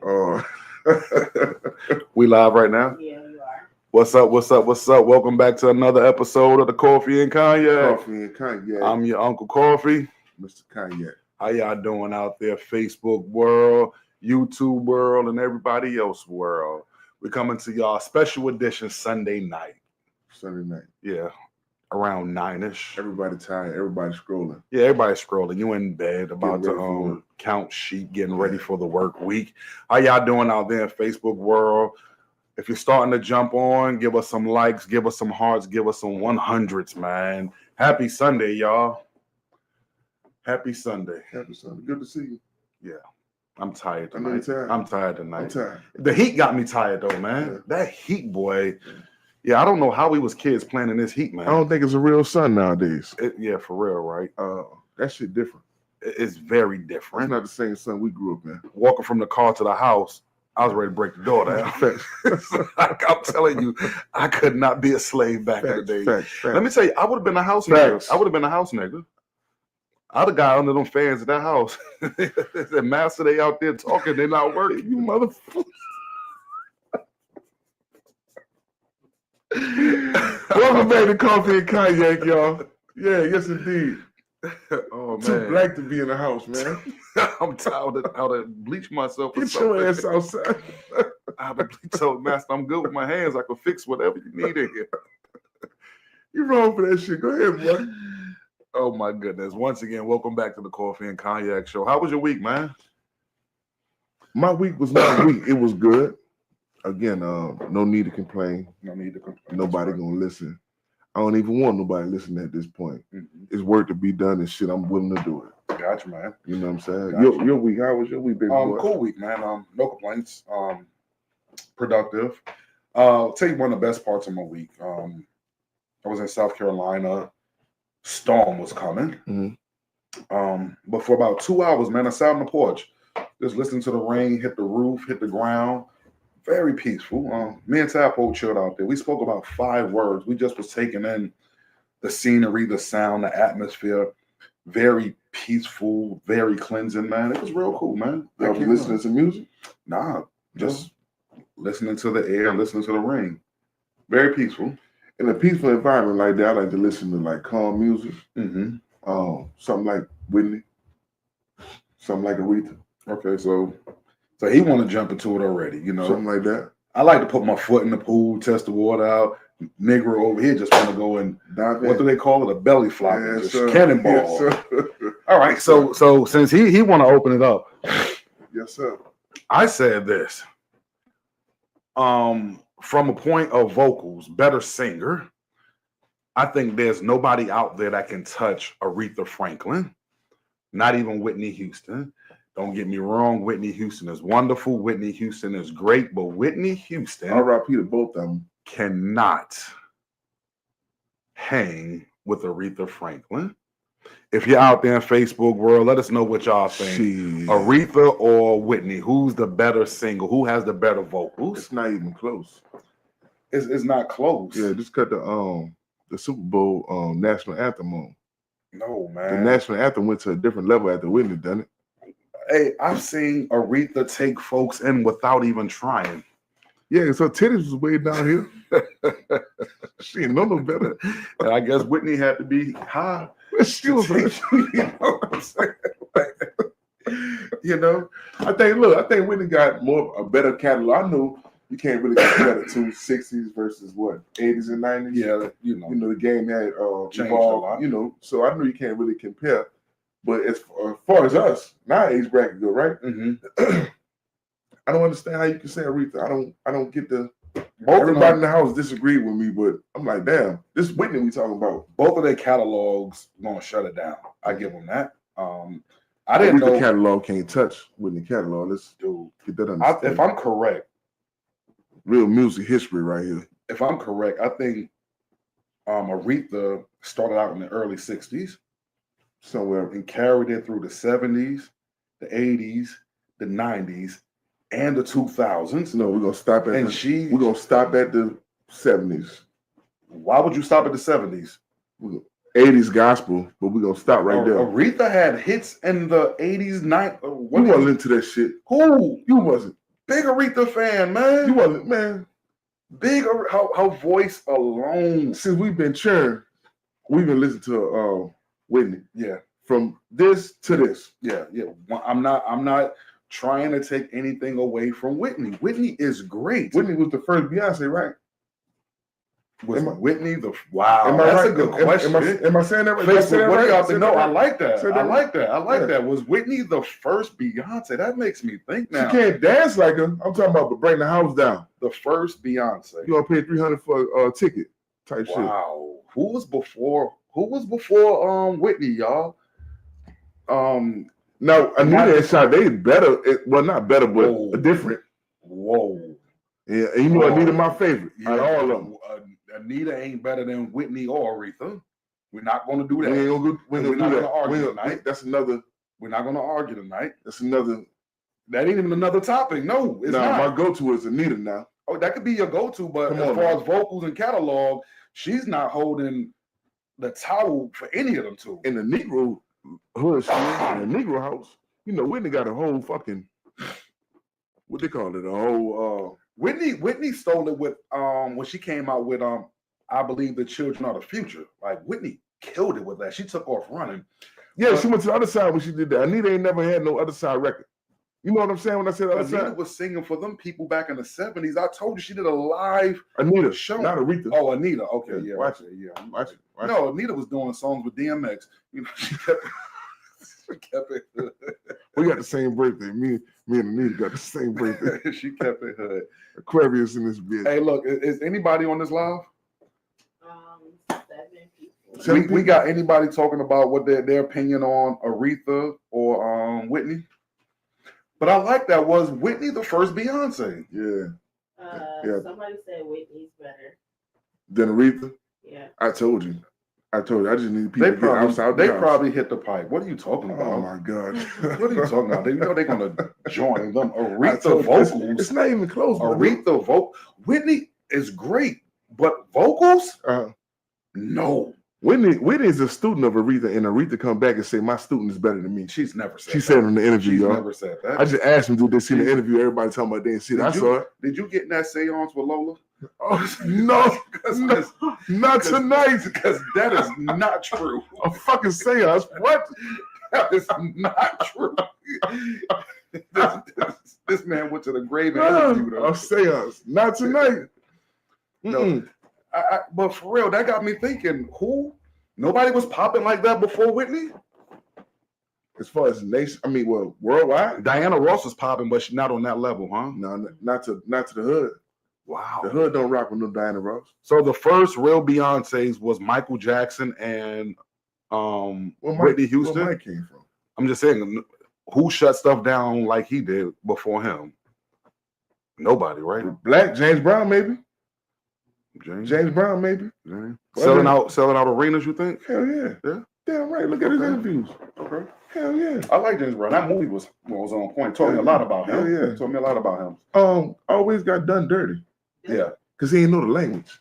Oh, We live right now? Yeah, you are. What's up? What's up? What's up? Welcome back to another episode of the Coffee and Cognac. Coffee and Cognac. I'm your Uncle Coffee. Mr. Cognac. How y'all doing out there, Facebook world, YouTube world, and everybody else world? We're coming to y'all special edition Sunday night. Sunday night. Yeah, around 9-ish. Everybody tired. Everybody scrolling. Yeah, everybody's scrolling. You in bed, about Getting ready for to work. count sheep, getting ready for the work week. How y'all doing out there in Facebook world? If you're starting to jump on, give us some likes, give us some hearts, give us some 100s, man. Happy Sunday, y'all. Happy Sunday. Happy Sunday. Good to see you. I'm tired I know you're tonight. tired. I'm tired tonight. I'm tired. The heat got me tired though, man. Yeah. That heat, boy. Yeah, I don't know how we was kids playing in this heat, man. I don't think it's a real sun nowadays. Yeah, for real, right? That shit different. It's very It's different. not the same sun we grew up in. Walking from the car to the house, I was ready to break the door down. Like, I'm telling you, I could not be a slave back in the day. Facts. Let me tell you, I would have been a house Facts. nigga. I would have been a house nigga. I'd have got under them fans at that house. The master, they out there talking, they not working. You motherfucker. Welcome back to Coffee and Cognac, y'all. Yeah, yes indeed. Oh Too man, black to be in the house, man. I'm tired of how to bleach myself. Or Get something. your ass outside. I have to bleach. So, master, I'm good with my hands. I can fix whatever you need in here. You wrong for that shit. Go ahead, boy. Oh my goodness! Once again, welcome back to the Coffee and Cognac Show. How was your week, man? My week was not weak. It was good. Again, no need to complain. No need to complain. Nobody That's right. gonna listen. I don't even want nobody listening at this point. Mhm. It's work to be done and shit. I'm willing to do it. Gotcha, man. You know what I'm saying? Gotcha. Your week, how was your week, baby boy? Cool week, man. No complaints. Productive. I'll tell you one of the best parts of my week. I was in South Carolina. Storm was coming. Mhm. But for about 2 hours, man, I sat on the porch, just listening to the rain hit the roof, hit the ground. Very peaceful. Me and Tapo chilled out there. We spoke about 5 words. We just was taking in the scenery, the sound, the atmosphere. Very peaceful, very cleansing, man. It was real cool, man. Y'all was listening to music? Nah, just listening to the air, listening to the rain. Very peaceful. In a peaceful environment like that, I like to listen to like calm music. Mm-hmm. Something like Whitney. Something like Aretha. Okay, so he want to jump into it already, you know. Something like that. I like to put my foot in the pool, test the water out. Negro over here just want to go and Dive in. what do they call it? A belly flop, Yes, just sir. cannonball. Yes, sir. All right, so since he want to open it up, Yes, sir. I said this. From a point of vocals, better singer, I think there's nobody out there that can touch Aretha Franklin, not even Whitney Houston. Don't get me wrong, Whitney Houston is wonderful. Whitney Houston is great, but Whitney Houston R.I.P. to both of them. cannot hang with Aretha Franklin. If you're out there in Facebook world, let us know what y'all think. Shit. Aretha or Whitney, who's the better singer? Who has the better vocals? It's not even close. It's not close. Yeah, just cut the Super Bowl national anthem on. No, The man. national anthem went to a different level after Whitney done it. Hey, I've seen Aretha take folks in without even trying. Yeah, so titties was way down here. She ain't know no better. And I guess Whitney had to be high. She was, You know what I'm saying? you know, I think Whitney got a better catalog. I know you can't really compare the two 60s versus what 80s and 90s. Yeah, you know. You know the game had Changed a evolved. lot. You know, so I know you can't really compare. But as far as us, my age bracket go right. Mm-hmm. I don't understand how you can say Aretha. I don't get the. Both Everybody in of the house disagreed with me, but I'm like, damn, this Whitney we talking about. both of their catalogs gonna shut it down. I give them that. I didn't Aretha know. catalog can't touch Whitney catalog. Let's Dude, get that understood. if I'm correct, Real music history right here. I think Aretha started out in the early 60s Somewhere. and carried it through the 70s, the 80s, the 90s, and the 2000s. No, we're gonna stop at And we're gonna stop at the 70s. Why would you stop at the 70s? 80s gospel, but we're gonna stop right there. Aretha had hits in the 80s, 90s. You wasn't into that shit. Who? You wasn't. Big Aretha fan, man. You wasn't, man. Big her voice alone. Since we've been cheering, we've been listening to Whitney. Yeah. From this to this. Yeah. I'm not trying to take anything away from Whitney. Whitney is great. Whitney was the first Beyonce, right? Was Whitney the wow? Am I That's right? a good question. Am I saying that right? Facebook, what do y'all think? No, right? I like that. I like that. I like Yeah. that. Was Whitney the first Beyonce? That makes me think now. She can't dance like her. I'm talking about, but bring the house down. The first Beyonce. You gonna pay $300 for a ticket type shit. Wow. Who was before Whitney, y'all? Now Anita and Sade better. Well, not better, but different. Whoa. Yeah, and you know Anita my favorite. Out of all of them. Anita ain't better than Whitney or Aretha. We're not going to do that. We're not going to argue tonight. That's another. We're not going to argue tonight. That's another. That ain't even another topic. No, it's not. My go-to is Anita now. Oh, that could be your go-to, but as far as vocals and catalog, she's not holding the towel for any of them two. In the Negro hood, in the Negro house, you know, Whitney got a whole fucking, what they call it, a whole. Whitney stole it with when she came out with I Believe the Children Are the Future. Like Whitney killed it with that. She took off running. Yeah, she went to the other side when she did that. Anita ain't never had no other side record. You know what I'm saying when I said other Anita side? was singing for them people back in the 70s. I told you she did a live Anita show. Not Aretha. Oh, Anita. Okay, yeah. Watch it. Yeah, watch it. No, Anita was doing songs with DMX. You know, she kept it. We got the same birthday. Me and Anita got the same birthday. She kept it hood. Aquarius in this bitch. Hey, look, is anybody on this live? 7 people. We got anybody talking about what their opinion on Aretha or Whitney? But I like that. Was Whitney the first Beyonce? Yeah. Somebody said Whitney's better. Than Aretha? Yeah. I told you. I just need people to get outside. They probably hit the pipe. What are you talking about? Oh my God. What are you talking about? You know they're gonna join them. Aretha vocals. It's not even close. Aretha vocal. Whitney is great, but vocals? No. Whitney is a student of Aretha, and Aretha come back and say, "My student is better than me." She's never said. She said in the interview, She's y'all. Never said that. I just asked them, "Did they see the interview?" Everybody talking about they didn't see it. I saw it. Did you get in that seance with Lola? Oh no, not tonight. Because that is not true. A fucking seance. What? That is not true. This man went to the grave and interviewed her. A seance. Not tonight. No. But for real, that got me thinking, who? Nobody was popping like that before Whitney? As far as nation, worldwide? Diana Ross was popping, but she's not on that level, huh? No, not to the hood. Wow. The hood don't rock with no Diana Ross. So the first real Beyonces was Michael Jackson and Whitney Houston. Where Mike came from? I'm just saying, who shut stuff down like he did before him? Nobody, right? Black James Brown, maybe. James Brown, maybe. Selling out arenas, you think? Hell yeah. Yeah. Damn right. Look at his interviews. Okay. Hell yeah. I like James Brown. That movie was on point. Told me a lot about him. Hell yeah. Told me a lot about him. Always got done dirty. Yeah. Because he ain't know the language.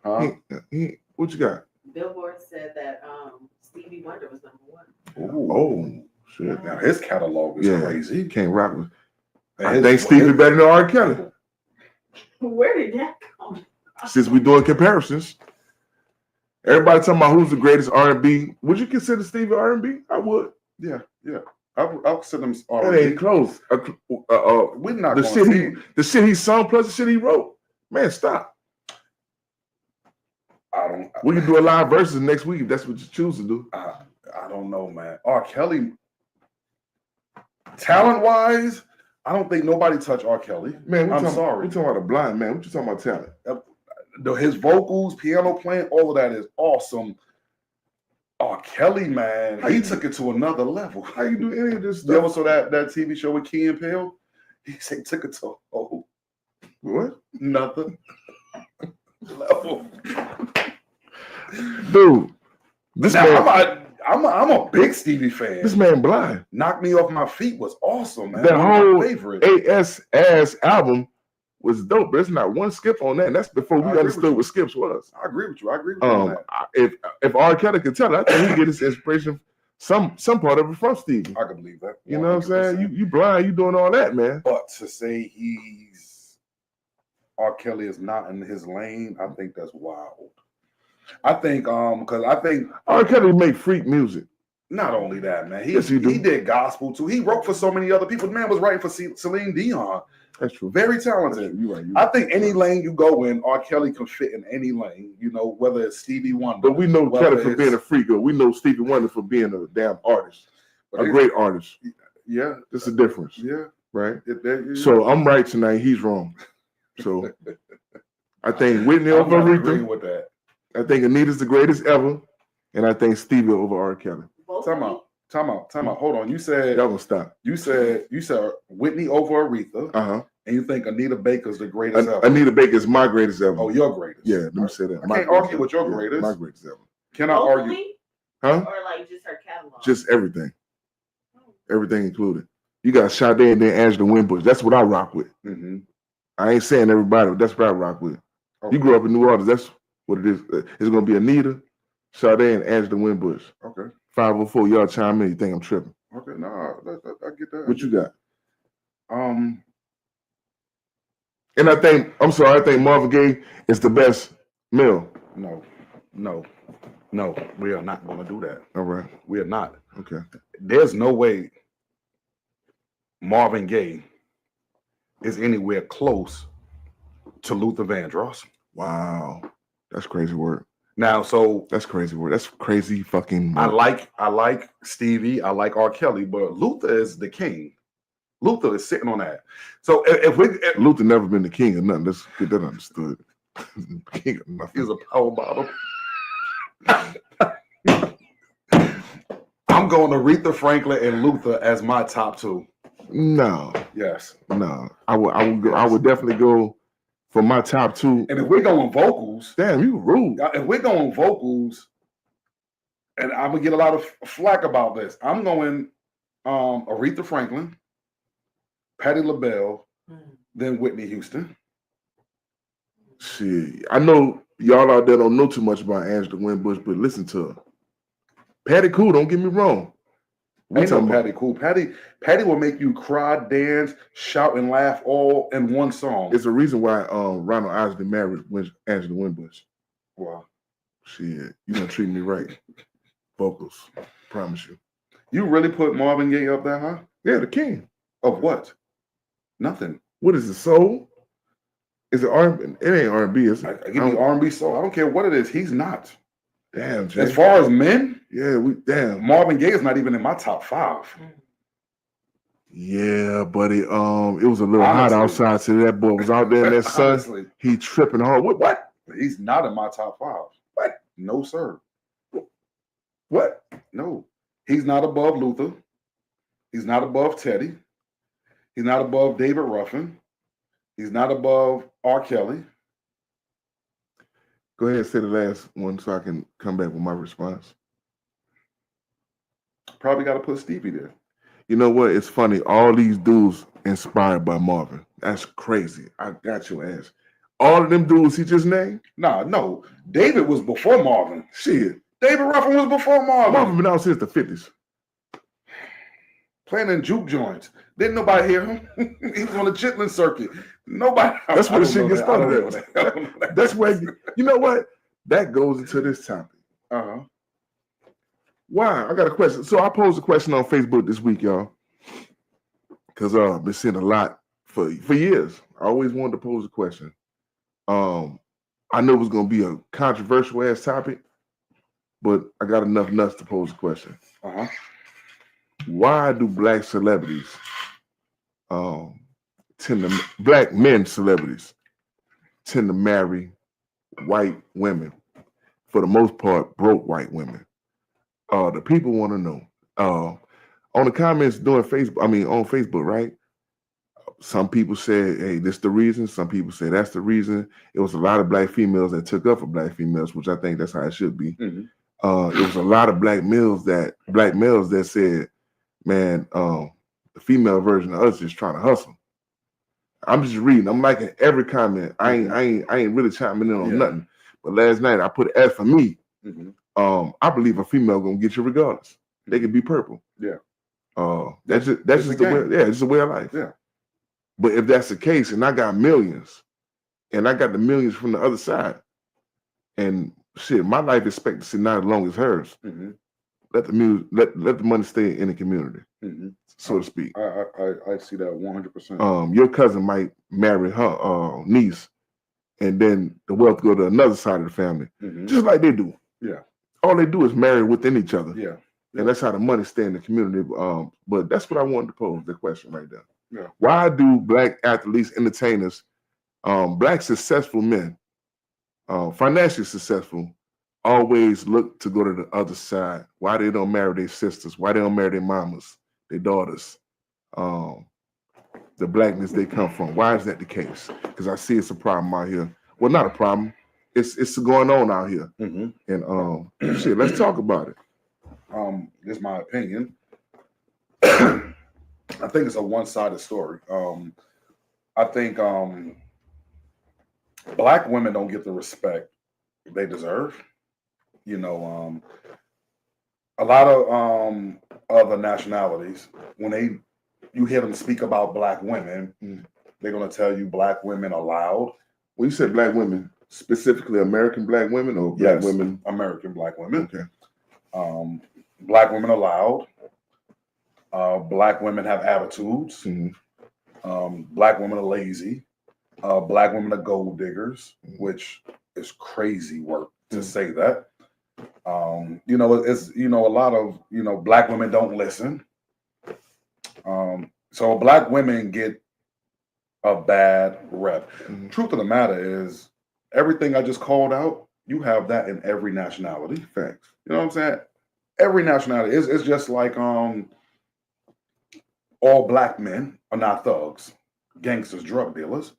Huh? What you got? Billboard said that Stevie Wonder was #1. Ooh. Oh, shit. Now his catalog is crazy. He can't rock with. And I think Stevie better than R. Kelly. Where did that come? Since we doing comparisons, everybody talking about who's the greatest R&B. Would you consider Stevie R&B? I would. Yeah. I'll consider him That R&B. ain't close. We're not the shit he sung plus the shit he wrote. Man, stop. We can do a live versus next week if that's what you choose to do. I don't know, man. R. Kelly, talent-wise, I don't think nobody touched R. Kelly. Man, I'm sorry. We're talking about a blind man. What you talking about talent? His vocals, piano playing, all of that is awesome. R. Kelly, man, he took it to another level. How you do any of this You ever stuff? saw that TV show with Key and Peele? He said took it to What? another level. Dude, this man, I'm a big Stevie fan. this man blind. Knock Me Off My Feet was awesome, man. That One of my whole favorite. AS album was dope, but it's not one skip on that. And that's before I we agree understood with you. what skips was. I agree with you. I agree with you on that. If R. Kelly could tell it, I think he get his inspiration some part of it from Stevie. I can believe that. You know what I'm 100%. saying? You blind, you doing all that, man. But to say R. Kelly is not in his lane, I think that's wild. I think because I think R. Kelly make freak music. not only that, man, Yes, he do. he did gospel too. He wrote for so many other people. The man was writing for Celine Dion. That's true. Very talented. You're right. I think any lane you go in, R. Kelly can fit in any lane. You know, whether it's Stevie Wonder. But we know whether Kelly for being a freak, or we know Stevie Wonder for being a damn artist, a great artist. Yeah, There's a difference, yeah, right? yeah. So I'm right tonight. He's wrong. So I think Whitney I'm over not agreeing Aretha. with that. I think Anita's the greatest ever, and I think Stevie over R. Kelly. Time out. Hold on. You said Y'all gonna stop? you said Whitney over Aretha, And you think Anita Baker's the greatest ever. Anita Baker is my greatest ever. Oh, your greatest. Yeah, let me say that. I My can't greatest argue ever. with your Yeah, greatest. my greatest ever. Can I argue? Vocally, Huh? or like just her catalog? Just everything. Everything included. You got Sade and then Angela Winbush. That's what I rock with. Mm-hmm. I ain't saying everybody, but that's what I rock with. Okay. You grew up in New Orleans. That's what it is. It's gonna be Anita, Sade, and Angela Winbush. Okay. 504. Y'all chime in. You think I'm tripping? Okay. No, I get that. What you got? Um. And I think Marvin Gaye is the best male. No. We are not going to do that. All right. We are not. Okay. There's no way Marvin Gaye is anywhere close to Luther Vandross. Wow. That's crazy word. Now, so That's crazy word. That's crazy fucking I word. like Stevie, I like R. Kelly, but Luther is the king. Luther is sitting on that. So if Luther never been the king of nothing. Let's get that understood. King of nothing. is a power bottom. I'm going to Aretha Franklin and Luther as my top two. No. Yes. I would definitely go for my top two. And if we're going vocals, Damn, you rude. if we're going vocals, and I'm gonna get a lot of flack about this, I'm going Aretha Franklin, Patti LaBelle, then Whitney Houston. Shit. I know y'all out there don't know too much about Angela Winbush, but listen to her. Patty cool, don't get me wrong. We Ain't no talking about- Patty cool. Patty will make you cry, dance, shout, and laugh all in one song. It's a reason why Ronald Isley married Angela Winbush. Wow. Shit, you gonna treat me right. Vocals, promise you. You really put Marvin Gaye up there, huh? Yeah, the king. Of what? Nothing. What is it? Soul? Is it R&B? It ain't R&B, is I it? give me R&B soul. I don't care what it is. He's not. Damn, Jay. As far as men, Yeah, damn. Marvin Gaye is not even in my top 5. Yeah, buddy. It was a little hot Honestly. outside today. That boy was out there in that sun. Honestly, He tripping hard. What? he's not in my top 5. What? No, sir. What? No. He's not above Luther. He's not above Teddy. He's not above David Ruffin. He's not above R. Kelly. Go ahead and say the last one so I can come back with my response. Probably got to put Stevie there. You know what? It's funny. All these dudes inspired by Marvin. That's crazy. I got your ass. All of them dudes he just named? Nah, no. David was before Marvin. Shit. David Ruffin was before Marvin. Marvin been out since the 50s. Playing in juke joints. Didn't nobody hear him? He was on the Chitlin circuit. Nobody. That's where the shit gets I don't started know at. that. I don't know that. That's where, you know what? That goes into this topic. Uh-huh. Why? I got a question. So I posed a question on Facebook this week, y'all. Because I've been seeing a lot for years. I always wanted to pose a question. I know it was going to be a controversial ass topic, but I got enough nuts to pose a question. Uh-huh. Why do black celebrities black men celebrities tend to marry white women? For the most part, broke white women. The people want to know. On the comments during Facebook, on Facebook, right? Some people said, hey, this the reason. Some people say that's the reason. It was a lot of black females that took up for black females, which I think that's how it should be. Mhm. It was a lot of black males that said, man, the female version of us is trying to hustle. I'm just reading. I'm liking every comment. I Mhm. ain't really chiming in on Yeah. nothing. But last night I put as for me, Mhm. I believe a female gonna get you regardless. They could be purple. Yeah. That's It's just a the way. game. Yeah, it's the way of life. Yeah. But if that's the case, and I got millions, and I got the millions from the other side, and shit, my life expectancy not as long as hers. Mhm. Let the money stay in the community, Mhm. so to speak. I see that 100%. Your cousin might marry her niece, and then the wealth go to another side of the family, Mhm. just like they do. Yeah. All they do is marry within each other, Yeah. and that's how the money stay in the community. But that's what I wanted to pose the question right there. Yeah. Why do black athletes, entertainers, black successful men, financially successful, always look to go to the other side? Why they don't marry their sisters? Why they don't marry their mamas, their daughters? The blackness they come from. Why is that the case? Because I see it's a problem out here. Well, not a problem. It's going on out here. Mhm. And shit, let's talk about it. This is my opinion. I think it's a one-sided story. I think black women don't get the respect they deserve. You know, a lot of other nationalities, when you hear them speak about black women, they're gonna tell you black women are loud. When you said black women, specifically American black women or black Yes, women? American black women. Okay. Black women are loud. Black women have attitudes. Black women are lazy. Black women are gold diggers, which is crazy work to say that. It's a lot of black women don't listen. So black women get a bad rep. Truth of the matter is, everything I just called out, you have that in every nationality. Facts. You know what I'm saying? Every nationality. It's just like all black men are not thugs, gangsters, drug dealers.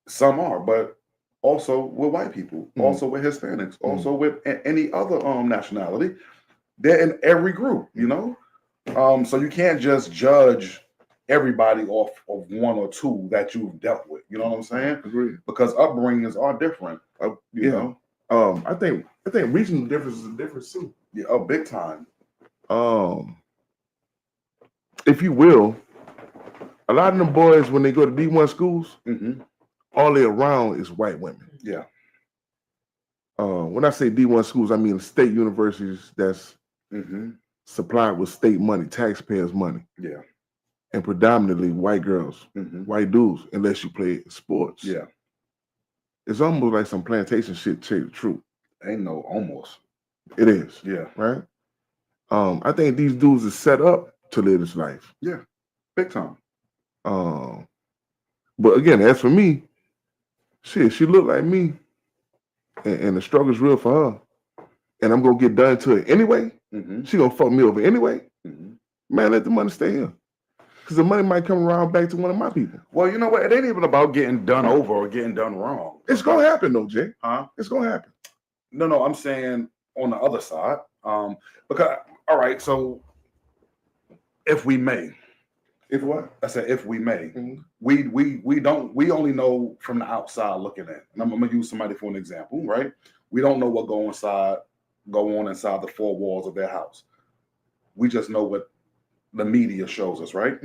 Some are, but also with white people, also with Hispanics, also with any other nationality. They're in every group, so you can't just judge everybody off of one or two that you've dealt with. You know what I'm saying? Agreed. Because upbringings are different. You know? I think regional differences are different too. Yeah, big time. If you will, a lot of them boys when they go to D1 schools, all they around is white women. Yeah. When I say D1 schools, I mean state universities that's supplied with state money, taxpayers' money. Yeah. And predominantly white girls, white dudes, unless you play sports. Yeah. It's almost like some plantation shit, tell you the truth. Ain't no almost. It is. Yeah. Right? I think these dudes are set up to live this life. Yeah. Big time. But again, as for me, shit, she look like me. And the struggle's real for her. And I'm gonna get done to it anyway. She gonna fuck me over anyway. Man, let the money stay here. Because the money might come around back to one of my people. Well, you know what? It ain't even about getting done over or getting done wrong. It's gonna happen though, Jay. Huh? It's gonna happen. No, I'm saying on the other side. Because all right, so if we may. If what? I said if we may. We only know from the outside looking in. And I'm gonna use somebody for an example, right? We don't know what go on inside the four walls of their house. We just know what the media shows us, right?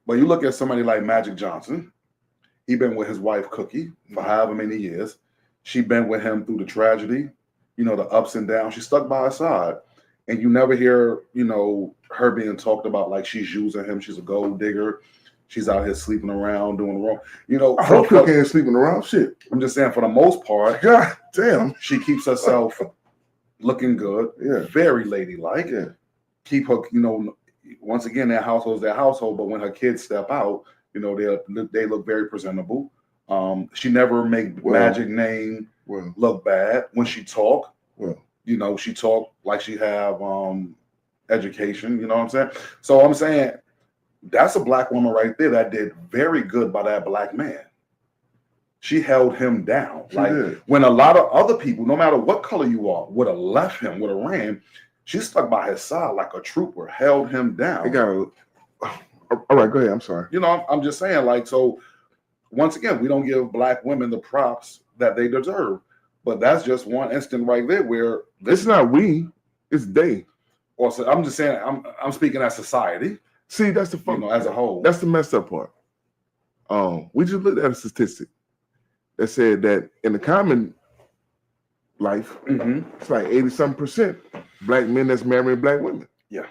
But you look at somebody like Magic Johnson. He been with his wife Cookie for however many years. She been with him through the tragedy, the ups and downs. She stuck by his side, and you never hear, her being talked about like she's using him. She's a gold digger. She's out here sleeping around, doing wrong. I hope Cookie ain't sleeping around. Shit. I'm just saying, for the most part, God damn, she keeps herself looking good. Yeah. Very ladylike. Yeah. Keep her, once again, their household's their household, but when her kids step out, they look very presentable. She never make Magic name look bad. When she talk, she talk like she have education. You know what I'm saying? So I'm saying that's a black woman right there that did very good by that black man. She held him down. She did. When a lot of other people, no matter what color you are, would have left him, would have ran, she stuck by his side like a trooper, held him down. All right, go ahead. I'm sorry. I'm just saying, so once again, we don't give black women the props that they deserve. But that's just one instant right there where It's not we, it's they. Or so I'm just saying, I'm speaking as society, See, that's the fun. as a whole. That's the messed up part. We just looked at a statistic that said that in the common life, it's like 80-something% black men that's marrying black women. Yeah.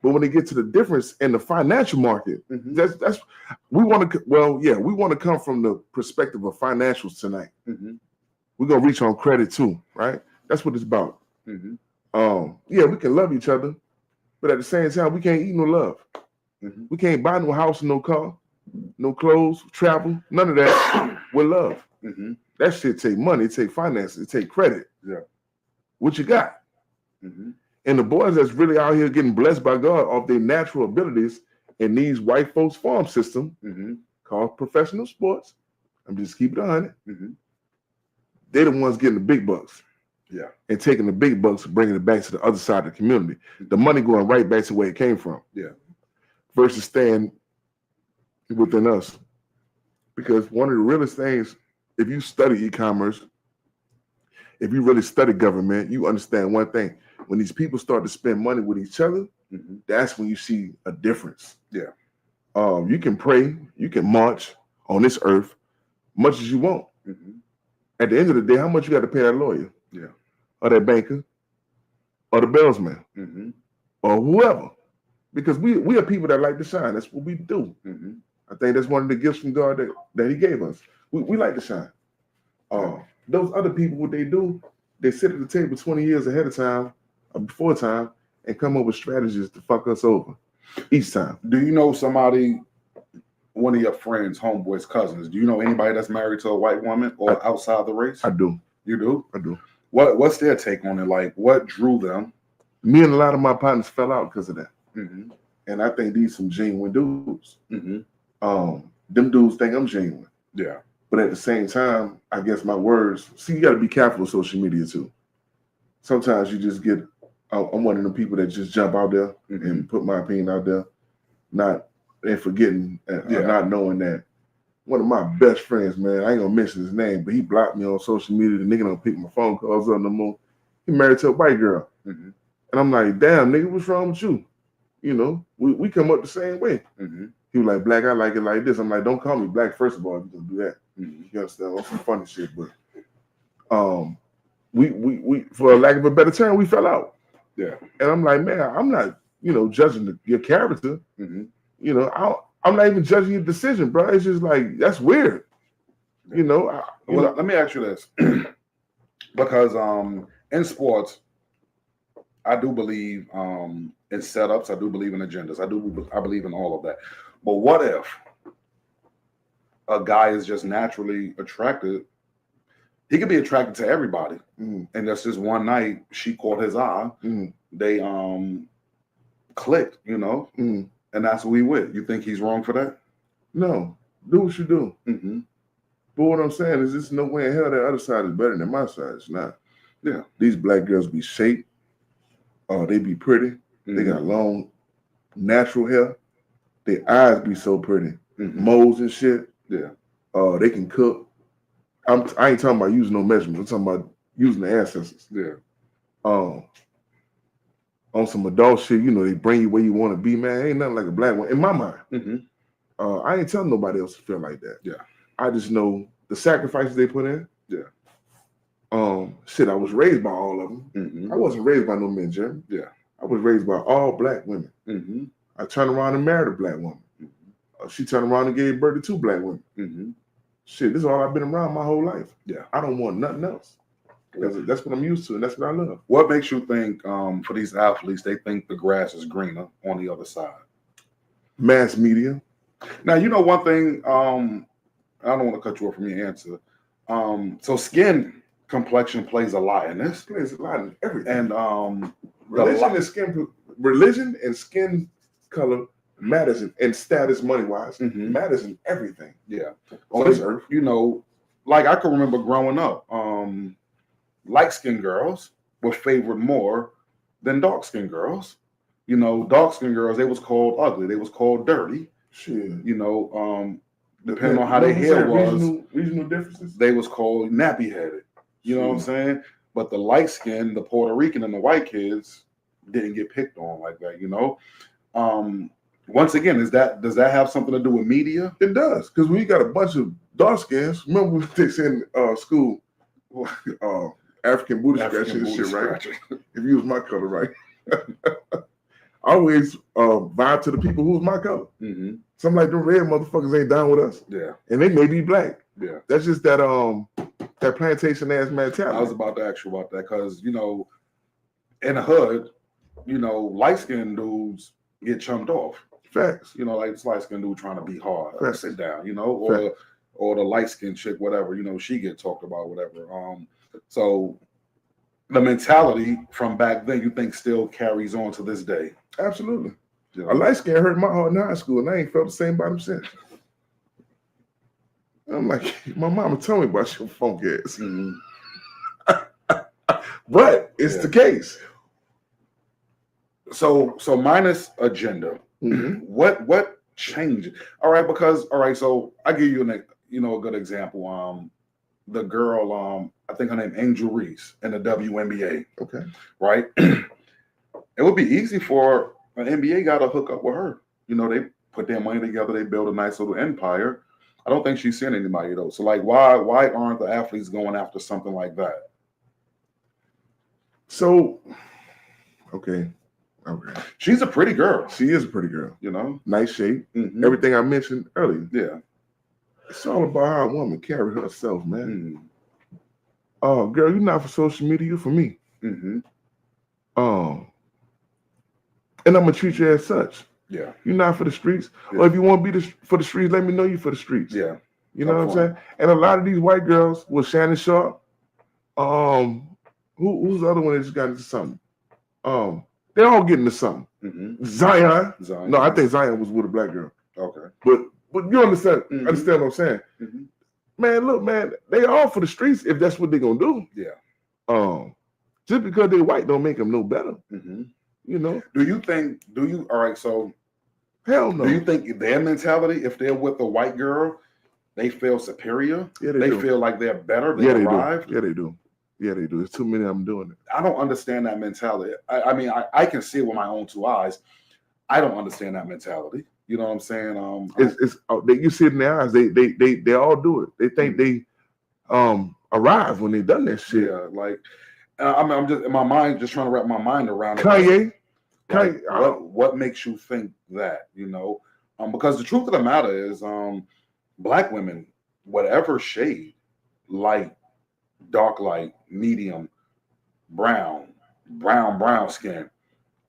But when they get to the difference in the financial market, that's we want to. Well, yeah, we want to come from the perspective of financials tonight. We're gonna reach on credit too, right? That's what it's about. Yeah, we can love each other, but at the same time, we can't eat no love. We can't buy no house, no car, no clothes, travel, none of that with love. That shit take money, it take finances, it take credit. Yeah. What you got? And the boys that's really out here getting blessed by God off their natural abilities in these white folks farm system called professional sports. I'm just keeping it 100. They're the ones getting the big bucks. Yeah. And taking the big bucks and bringing it back to the other side of the community. The money going right back to where it came from. Yeah. Versus staying within us. Because one of the realest things, if you study e-commerce, if you really study government, you understand one thing. When these people start to spend money with each other, that's when you see a difference. Yeah. You can pray, you can march on this earth much as you want. At the end of the day, how much you got to pay that lawyer? Yeah. Or that banker? Or the bellsman? Or whoever? Because we are people that like to shine. That's what we do. I think that's one of the gifts from God that he gave us. We like to shine. Those other people, what they do, they sit at the table 20 years ahead of time, or before time, and come up with strategies to fuck us over each time. Do you know somebody, one of your friends, homeboys, cousins, do you know anybody that's married to a white woman or outside the race? I do. You do? I do. What's their take on it? Like, what drew them? Me and a lot of my partners fell out because of that. And I think these some genuine dudes. Them dudes think I'm genuine. Yeah. But at the same time, I guess my words, see, you got to be careful with social media too. Sometimes you just get, I'm one of the people that just jump out there and put my opinion out there, and forgetting, not knowing that one of my best friends, man, I ain't gonna mention his name, but he blocked me on social media. The nigga don't pick my phone calls up no more. He married to a white girl. And I'm like, damn, nigga, what's wrong with you? You know, we come up the same way. He was like, Black, I like it like this. I'm like, don't call me Black, first of all, if you're gonna do that. You understand? That's some funny shit, but we for lack of a better term, we fell out. Yeah. And I'm like, man, I'm not, judging your character. I'm not even judging your decision, bro. It's just like, that's weird. Let me ask you this. Because in sports, I do believe in setups. I do believe in agendas. I believe in all of that. But what if a guy is just naturally attracted? He could be attracted to everybody, and that's just one night she caught his eye. They clicked, and that's who he with. You think he's wrong for that? No, do what you do. But what I'm saying is, there's no way in hell that other side is better than my side. It's not. Yeah, these black girls be shaped. They be pretty. They got long, natural hair. Their eyes be so pretty. Moles and shit. Yeah. They can cook. I ain't talking about using no measurements. I'm talking about using the ancestors. Yeah. On some adult shit, they bring you where you want to be, man. Ain't nothing like a black one in my mind. I ain't telling nobody else to feel like that. Yeah. I just know the sacrifices they put in. Yeah. Shit, I was raised by all of them. I wasn't raised by no men, Jim. Yeah. I was raised by all black women. I turned around and married a black woman. She turned around and gave birth to 2 black women. Shit, this is all I've been around my whole life. Yeah. I don't want nothing else. Because that's what I'm used to, and that's what I love. What makes you think, for these athletes, they think the grass is greener on the other side? Mass media. Now, one thing, I don't want to cut you off from your answer. So skin complexion plays a lot in this. Plays a lot in everything. And religion and skin color matters in status, money-wise. Matters in everything. Yeah. On this earth. Like I can remember growing up, light-skinned girls were favored more than dark-skinned girls. Dark-skinned girls, they was called ugly. They was called dirty. Shit. depending on how their hair was, regional differences. they was called nappy headed. You know what I'm saying? But the light skin, the Puerto Rican and the white kids didn't get picked on like that, you know? Once again, does that have something to do with media? It does, because when you got a bunch of dark skins, remember what they said in school, African booty scratching and shit, right? If you was my color, right? I always vibe to the people who was my color. Mm-hmm. Some like them red motherfuckers ain't down with us. Yeah. And they may be black. Yeah. That's just that plantation ass mentality. I was about to ask you about that because, you know, in the hood, you know, light skinned dudes get chumped off. Facts. You know, like this light skinned dude trying to be hard. Facts. Sit down, you know, or the light skinned chick, whatever, you know, she get talked about, whatever. So the mentality from back then, you think still carries on to this day? Absolutely. You know? A light skin hurt my heart in high school, and I ain't felt the same about him since. I'm like, my mama told me about your funk ass. Mm-hmm. But it's the case. So minus agenda, what changed? All right, so I give you a good example. The girl, I think her name Angel Reese in the WNBA. Okay. Right? It would be easy for an NBA guy to hook up with her. You know, they put their money together, they build a nice little empire. I don't think she's seeing anybody though. So like, why aren't the athletes going after something like that? So, okay. She's a pretty girl. She is a pretty girl. You know, nice shape. Mm-hmm. Everything I mentioned earlier. Yeah. It's all about how a woman carry herself, man. Mm-hmm. Oh, girl, you're not for social media, you're for me. Mm-hmm. And I'm gonna treat you as such. Yeah. You're not for the streets. Yeah. Or if you want to be for the streets, let me know you for the streets. Yeah. You know what I'm saying? And a lot of these white girls with Shannon Sharp, who's the other one that just got into something? They're all getting into something. Mm-hmm. Zion. No, I Mm-hmm. think Zion was with a black girl. Okay. But you understand Mm-hmm. understand what I'm saying? Mm-hmm. Man, look, man, they all for the streets if that's what they're gonna do. Yeah. Just because they're white don't make them no better. Mm-hmm. You know? All right, so hell no. Do you think their mentality, if they're with a white girl, they feel superior? Yeah, they do. Feel like they're better, they arrived? Do. Yeah, they do. Yeah, they do. There's too many of them doing it. I don't understand that mentality. I mean, I can see it with my own two eyes. I don't understand that mentality. You know what I'm saying? You see it in their eyes. They all do it. They think they arrive when they done that shit. Yeah, like I'm just in my mind, just trying to wrap my mind around it. Kanye. What makes you think that? You know, because the truth of the matter is, black women, whatever shade, light, dark light, medium, brown skin,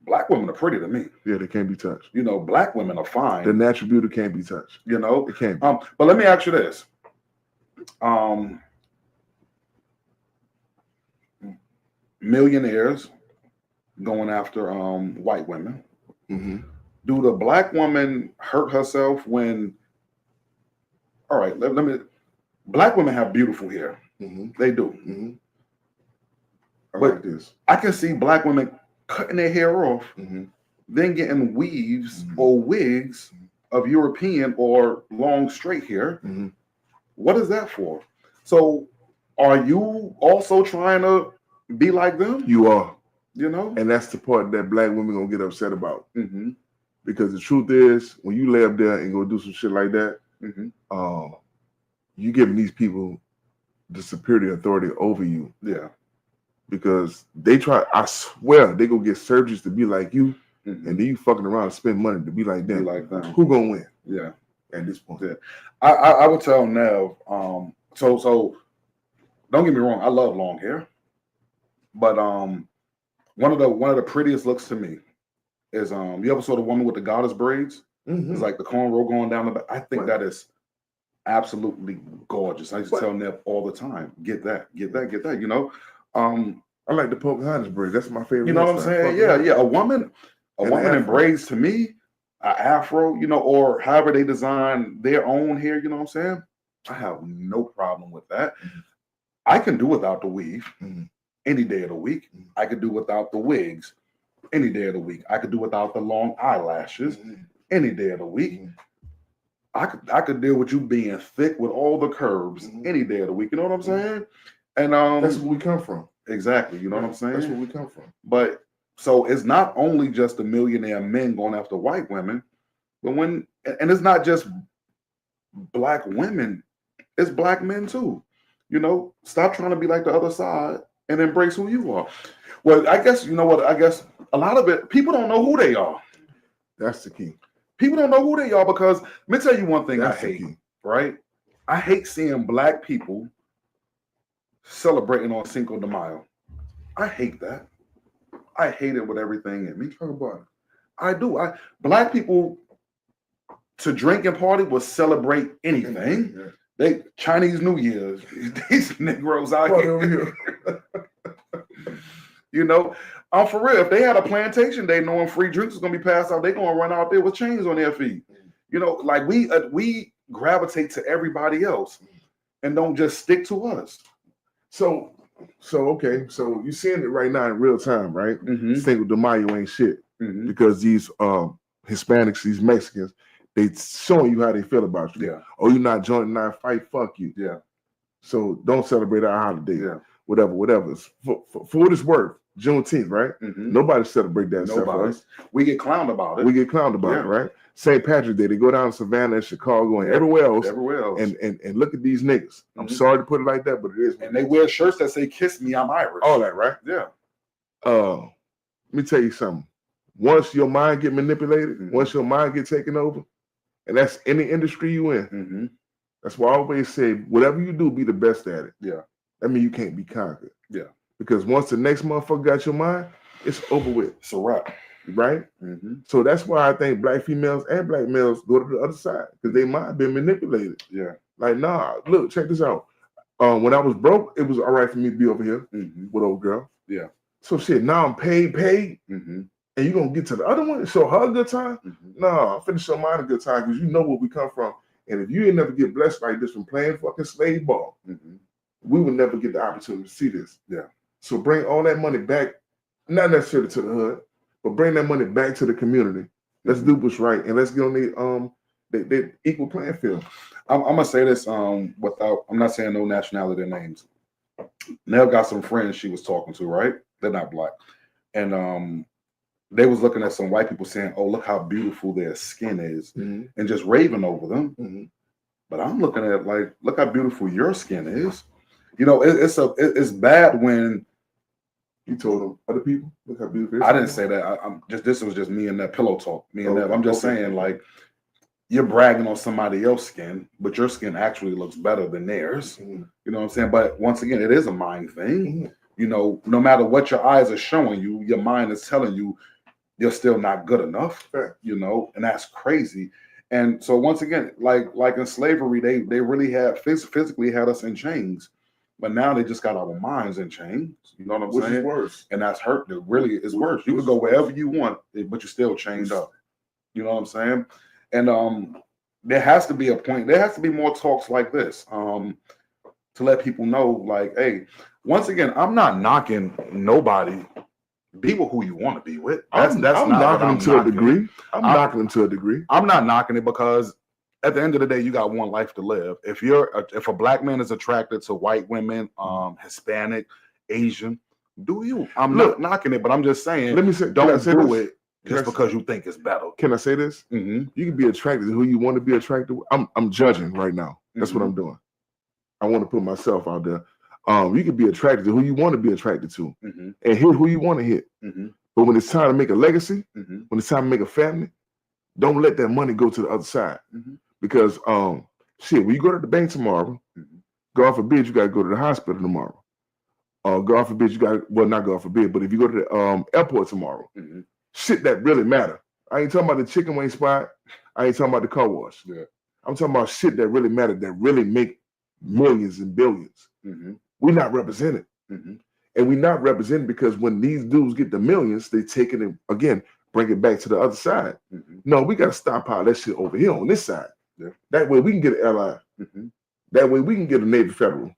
black women are pretty to me. Yeah, they can't be touched. You know, black women are fine. The natural beauty can't be touched. You know, it can't be. But let me ask you this. Millionaires going after white women. Mm-hmm. Do the black woman hurt herself when? All right, let me. Black women have beautiful hair. Mm-hmm. They do. Mm-hmm. But I can see black women cutting their hair off, mm-hmm. then getting weaves mm-hmm. or wigs of European or long straight hair. Mm-hmm. What is that for? So, are you also trying to be like them? You are. You know, and that's the part that black women gonna get upset about. Mm-hmm. Because the truth is, when you lay up there and go do some shit like that, mm-hmm. You giving these people the superior authority over you. Yeah. Because they try, I swear, they go get surgeries to be like you, mm-hmm. and then you fucking around and spend money to be like them. Who gonna win? Yeah. At this point. Yeah. I would tell Nev, so don't get me wrong, I love long hair. But one of the prettiest looks to me is you ever saw the woman with the goddess braids? Mm-hmm. It's like the cornrow going down the back. I think that is absolutely gorgeous. I used to tell Nev all the time, get that. You know, I like the Pocahontas braids. That's my favorite. You know what I'm saying? Yeah. A woman in braids to me, an afro, you know, or however they design their own hair. You know what I'm saying? I have no problem with that. Mm-hmm. I can do without the weave. Mm-hmm. Any day of the week. Mm-hmm. I could do without the wigs any day of the week. I could do without the long eyelashes any day of the week. I could deal with you being thick with all the curves any day of the week. You know what I'm saying? And that's where we come from. Exactly. You know what I'm saying? That's where we come from. But so it's not only just the millionaire men going after white women, but and it's not just black women, it's black men too. You know, stop trying to be like the other side and embrace who you are. Well, I guess, you know what? I guess a lot of it, people don't know who they are. That's the key. People don't know who they are because let me tell you one thing That's I the hate, key. right? I hate seeing black people celebrating on Cinco de Mayo. I hate that. I hate it with everything in me. Talk about it. I do. Black people to drink and party will celebrate anything. Yeah. They Chinese New Year's. These Negroes out Party here. over here. You know, for real, if they had a plantation day knowing free drinks was gonna be passed out, they're gonna run out there with chains on their feet. You know, like we gravitate to everybody else and don't just stick to us. So okay, so you're seeing it right now in real time, right? Cinco de Mayo ain't shit because these Hispanics, these Mexicans, they showing you how they feel about you. Yeah. Oh, you're not joining our fight? Fuck you. Yeah. So don't celebrate our holiday. Yeah. Whatever. For what it's worth, Juneteenth, right? Nobody celebrate that except for Nobody. us. We get clowned about it. We get clowned about it, right? St. Patrick's Day, they go down to Savannah and Chicago and everywhere else. And look at these niggas. I'm sorry to put it like that, but it is. And they wear shirts that say "Kiss me, I'm Irish." All that, right? Yeah. Let me tell you something. Once your mind get manipulated, once your mind get taken over, and that's any industry you in. That's why I always say, whatever you do, be the best at it. Yeah. That means you can't be conquered. Yeah. Because once the next motherfucker got your mind, it's over with. It's a wrap. Right? So that's why I think black females and black males go to the other side because they mind been manipulated. Yeah. Like, nah, look, check this out. When I was broke, it was all right for me to be over here with old girl. Yeah. So shit, now I'm paid, and you're gonna get to the other one and show her a good time? Nah, I'm finna show mine a good time because you know where we come from. And if you ain't never get blessed like this from playing fucking slave ball, we would never get the opportunity to see this. Yeah. So bring all that money back, not necessarily to the hood, but bring that money back to the community. Let's do what's right, and let's get on the equal playing field. I'm gonna say this without. I'm not saying no nationality or names. Nell got some friends she was talking to, right? They're not black, and they was looking at some white people saying, "Oh, look how beautiful their skin is," and just raving over them. But I'm looking at it like, look how beautiful your skin is. You know, it's bad when. You told them other people, look how beautiful. I didn't say that. This was just me and that pillow talk. Me and that. I'm just saying, like, you're bragging on somebody else's skin, but your skin actually looks better than theirs. You know what I'm saying? But once again, it is a mind thing. You know, no matter what your eyes are showing you, your mind is telling you you're still not good enough. You know, and that's crazy. And so once again, like in slavery, they really had physically had us in chains. But now they just got our minds in chains. You know what I'm saying? Which is worse. And that's hurt. It really is worse. You can go wherever you want, but you're still chained up. You know what I'm saying? And there has to be a point. There has to be more talks like this to let people know, like, hey, once again, I'm not knocking nobody. Be with who you want to be with. I'm knocking them to a degree. I'm knocking them to a degree. I'm not knocking it because at the end of the day, you got one life to live. If a black man is attracted to white women, Hispanic, Asian, do you? I'm not knocking it, but I'm just saying, don't do it just because you think it's better. Can I say this? You can be attracted to who you want to be attracted to. I'm judging right now. That's what I'm doing. I want to put myself out there. You can be attracted to who you want to be attracted to and hit who you want to hit. But when it's time to make a legacy, when it's time to make a family, don't let that money go to the other side. Because shit, when you go to the bank tomorrow, God forbid you gotta go to the hospital tomorrow. God forbid you got, well, not God forbid, but if you go to the airport tomorrow, shit that really matter. I ain't talking about the chicken wing spot. I ain't talking about the car wash. I'm talking about shit that really matter, that really make millions and billions. We're not represented. And we're not represented because when these dudes get the millions, they take it and, again, bring it back to the other side. No, we got to stockpile that shit over here on this side. That way we can get an airline. That way we can get a Navy Federal.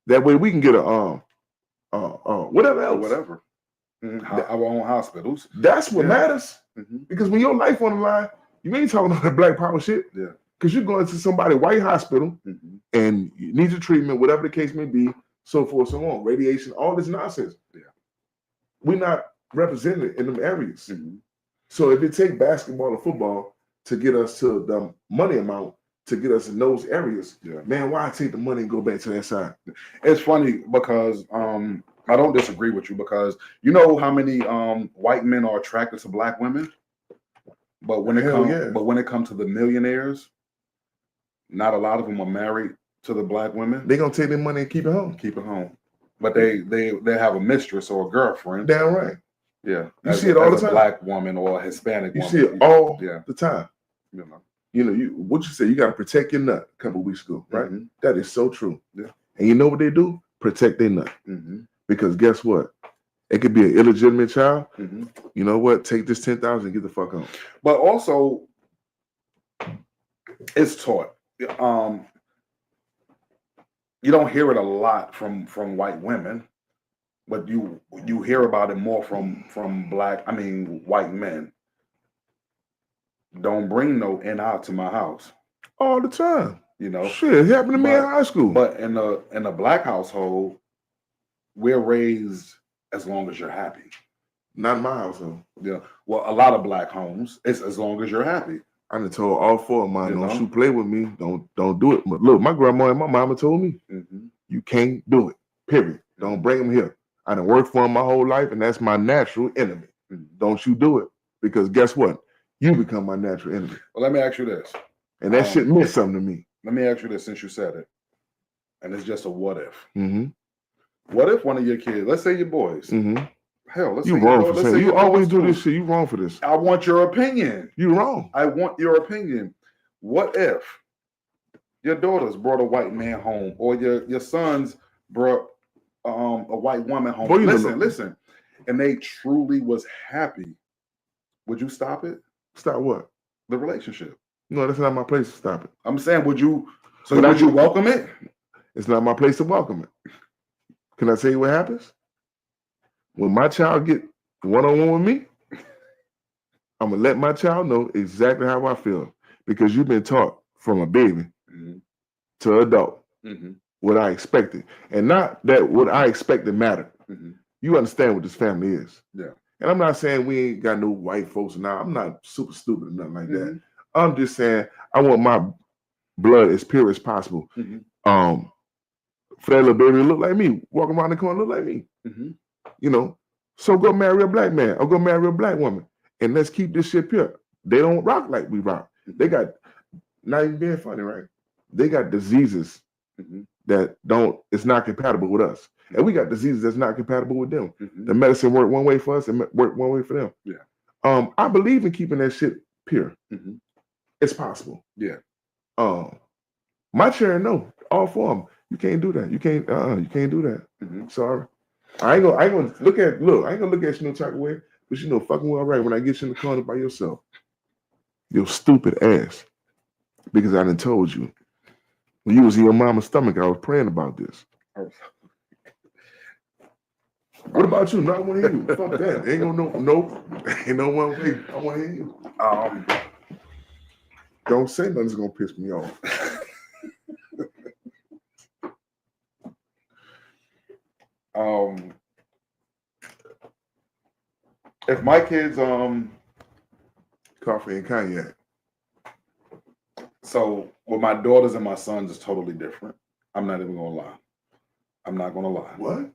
That way we can get a whatever else. Whatever. Our own hospitals. That's what matters. Because when your life on the line, you ain't talking about that black power shit. Because you're going to somebody white hospital and you need your treatment, whatever the case may be, so forth, so on, radiation, all this nonsense. Yeah. We're not represented in them areas. So if it take basketball or football to get us to the money amount to get us in those areas, man, why take the money and go back to that side? It's funny because I don't disagree with you, because you know how many white men are attracted to black women, but when it comes to the millionaires, not a lot of them are married to the black women. They're gonna take their money and keep it home. Keep it home. But they have a mistress or a girlfriend. Damn right. Yeah. You see it all the time. A black woman or a Hispanic woman. You see it all the time. You know. What you say, you gotta protect your nut a couple of weeks ago, right? That is so true. Yeah. And you know what they do? Protect their nut. Because guess what? It could be an illegitimate child. You know what? Take this 10,000 and get the fuck on. But also, it's taught. You don't hear it a lot from white women, but you hear about it more from white men. Don't bring no NI to my house. All the time. You know, shit, it happened to me in high school. But in a black household, we're raised as long as you're happy. Not in my household. Yeah. Well, a lot of black homes, it's as long as you're happy. I done told all four of mine, don't you play with me. Don't do it. But look, my grandma and my mama told me, you can't do it. Period. Don't bring them here. I done worked for them my whole life, and that's my natural enemy. Don't you do it. Because guess what? You become my natural enemy. Well, let me ask you this. And that shit meant something to me. Let me ask you this since you said it. And it's just a what if. What if one of your kids, let's say your boys, hell, let's you say wrong for saying you always do this shit. You wrong for this. I want your opinion. You wrong. I want your opinion. What if your daughters brought a white man home, or your sons brought a white woman home? Boy, listen, and they truly was happy. Would you stop it? Stop what? The relationship. No, that's not my place to stop it. I'm saying, would you? So would you welcome it? It's not my place to welcome it. Can I tell you what happens? When my child get one-on-one with me, I'm gonna let my child know exactly how I feel, because you've been taught from a baby to adult what I expected, and not that what I expected mattered. You understand what this family is. Yeah. And I'm not saying we ain't got no white folks now. I'm not super stupid or nothing like that. I'm just saying I want my blood as pure as possible. For that little baby to look like me, walk around the corner, look like me. You know, so go marry a black man or go marry a black woman, and let's keep this shit pure. They don't rock like we rock. They got, not even being funny, right? They got diseases that it's not compatible with us. And we got diseases that's not compatible with them. The medicine work one way for us and work one way for them. Yeah. I believe in keeping that shit pure. It's possible. Yeah. My children know, all for them. You can't do that. You can't do that. Sorry. I ain't gonna look at you no type of way, but you know fucking well right when I get you in the corner by yourself. Your stupid ass. Because I done told you. When you was in your mama's stomach, I was praying about this. What about you? No, I want to hear you. Fuck that. Ain't ain't no one way. I want to hear you. Don't say nothing's gonna piss me off. If my kids coffee and cognac. So with my daughters and my sons is totally different. I'm not even gonna lie. I'm not gonna lie. What?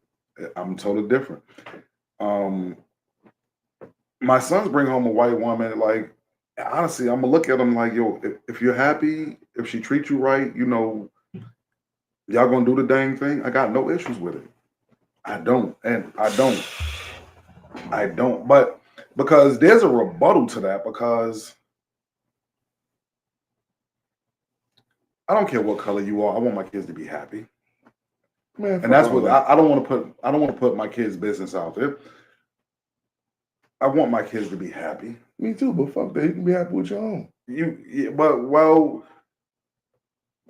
I'm totally different. My sons bring home a white woman. Like, honestly, I'm gonna look at them like, yo, if you're happy, if she treats you right, you know, y'all gonna do the dang thing. I got no issues with it. I don't. But because there's a rebuttal to that, because I don't care what color you are. I want my kids to be happy. Man, and that's what I don't want to put my kids' business out there. I want my kids to be happy. Me too, but fuck that. You can be happy with your own.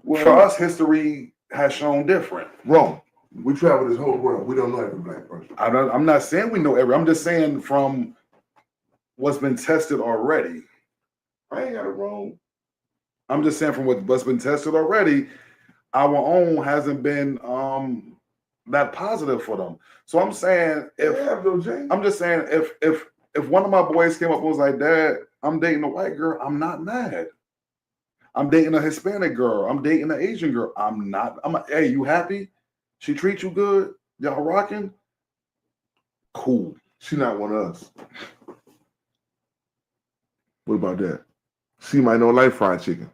For us, history has shown different. Wrong. We travel this whole world. We don't know every black person. I'm not saying we know every. I'm just saying from what's been tested already. I ain't got it wrong. I'm just saying from what's been tested already, our own hasn't been that positive for them. So I'm saying I'm just saying if one of my boys came up and was like, Dad, I'm dating a white girl, I'm not mad. I'm dating a Hispanic girl, I'm dating an Asian girl. I'm like, hey, you happy? She treat you good? Y'all rocking? Cool. She not one of us. What about that? She might not like fried chicken.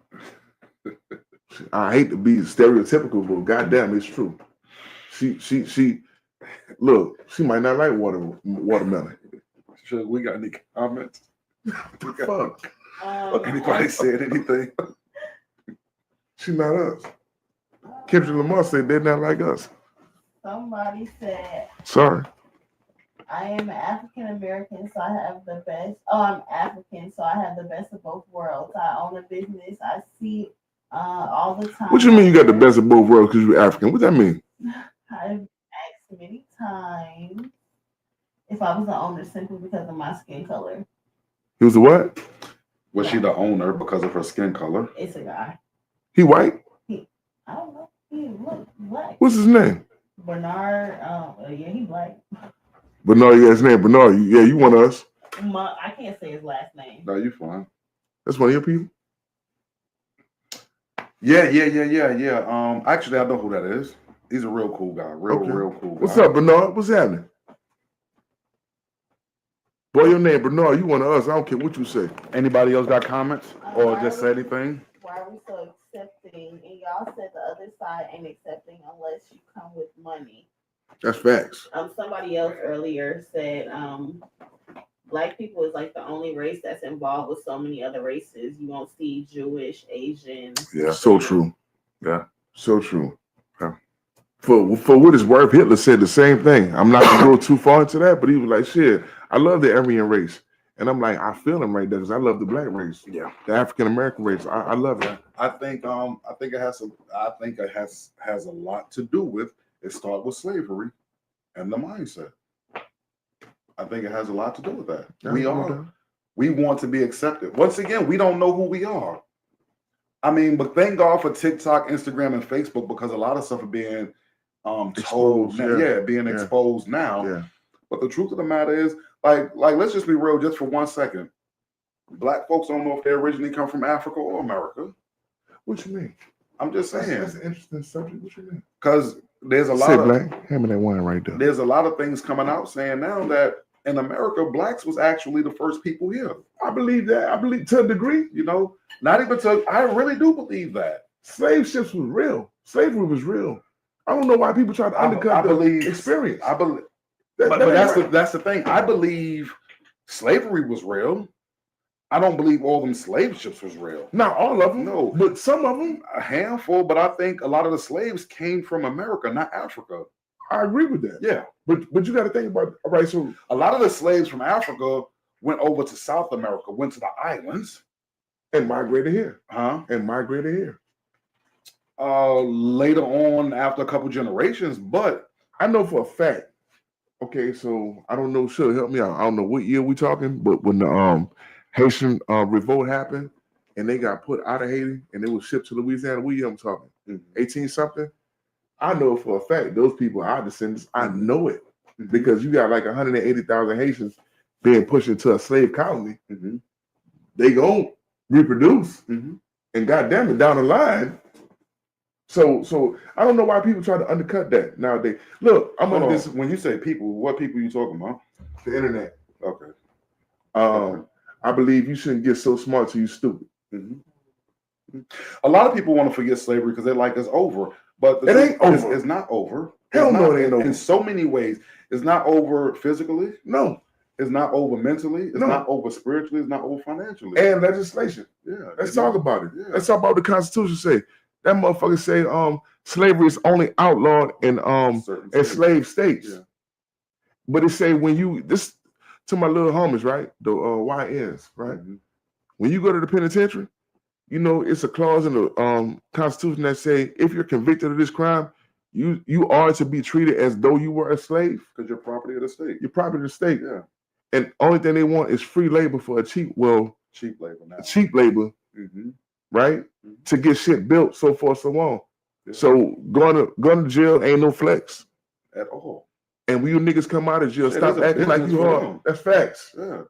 I hate to be stereotypical, but goddamn, it's true. She look, she might not like watermelon. Sure, we got any comments? Fuck. Anybody said anything? She not us. Kendrick Lamar said they're not like us. Somebody said, Sorry. I am African American, so I have the best. Oh, I'm African, so I have the best of both worlds. I own a business. I see all the time. What you mean you got the best of both worlds because you're African? What that mean? I've asked many times if I was the owner simply because of my skin color. He was a what? Was she the owner because of her skin color? It's a guy. He white? I don't know. He look black. What's his name? Bernard. Yeah, he black. Bernard, yeah, his name Bernard. Yeah, you one of us. I can't say his last name. No, you fine. That's one of your people? Yeah. Actually, I know who that is. He's a real cool guy. Real cool guy. What's up, Bernard? What's happening? Boy, your name Bernard. You one of us. I don't care what you say. Anybody else got comments or just say anything? Why are we so accepting? And y'all said the other side ain't accepting unless you come with money. That's facts. Somebody else earlier said Black people is like the only race that's involved with so many other races. You won't see Jewish, Asian. Yeah, so true. Yeah, so true. Yeah. For what it's worth, Hitler said the same thing. I'm not gonna go too far into that, but he was like, "Shit, I love the Aryan race," and I'm like, I feel him right there because I love the black race. Yeah, the African American race. I love it. I think it has a lot to do with it. Start with slavery and the mindset. I think it has a lot to do with that. We want to be accepted. Once again, we don't know who we are. I mean, but thank God for TikTok, Instagram, and Facebook because a lot of stuff are being told, exposed now. Yeah. But the truth of the matter is, like, let's just be real, just for 1 second. Black folks don't know if they originally come from Africa or America. What you mean? I'm just saying. That's an interesting subject. What you mean? Because there's a lot of black. Hand me that wine right there. There's a lot of things coming out saying now that in America, blacks was actually the first people here. I believe that. I believe to a degree. You know, not even to. I really do believe that slave ships was real. Slavery was real. I don't know why people try to undercut the experience. I believe, but that's the thing. I believe slavery was real. I don't believe all them slave ships was real. Not all of them. No, but some of them. A handful. But I think a lot of the slaves came from America, not Africa. I agree with that. Yeah, but you got to think about. All right, so a lot of the slaves from Africa went over to South America, went to the islands, and migrated here. And migrated here. Later on, after a couple generations, but I know for a fact. Okay, so I don't know. Should help me out. I don't know what year we talking, but when the Haitian revolt happened and they got put out of Haiti and they were shipped to Louisiana, what year I'm talking? 18 something. I know for a fact those people are descendants. I know it because you got like 180,000 Haitians being pushed into a slave colony. They gonna reproduce, and goddamn it, down the line. So I don't know why people try to undercut that nowadays. Look, I'm on this. When you say people, what people are you talking about? The internet. Okay. I believe you shouldn't get so smart till you stupid. A lot of people want to forget slavery because they're like it's over. But it ain't over. It's not over. Hell no, it ain't over. In so many ways. It's not over physically. No. It's not over mentally. It's not over spiritually. It's not over financially. And legislation. Yeah. Let's talk about it. Yeah. Let's talk about what the Constitution say. That motherfucker say slavery is only outlawed in enslaved states. Yeah. But it say when you this to my little homies, right? The YNs, right? When you go to the penitentiary, you know, it's a clause in the Constitution that say if you're convicted of this crime, you are to be treated as though you were a slave. Because you're property of the state. You're property of the state. Yeah. And only thing they want is free labor for cheap labor. Cheap labor. right? To get shit built, so forth, so on. Yeah. So going to jail ain't no flex. At all. And when you niggas come out of jail, Shit, stop it's a acting like business you for hard. them. That's facts. Yeah.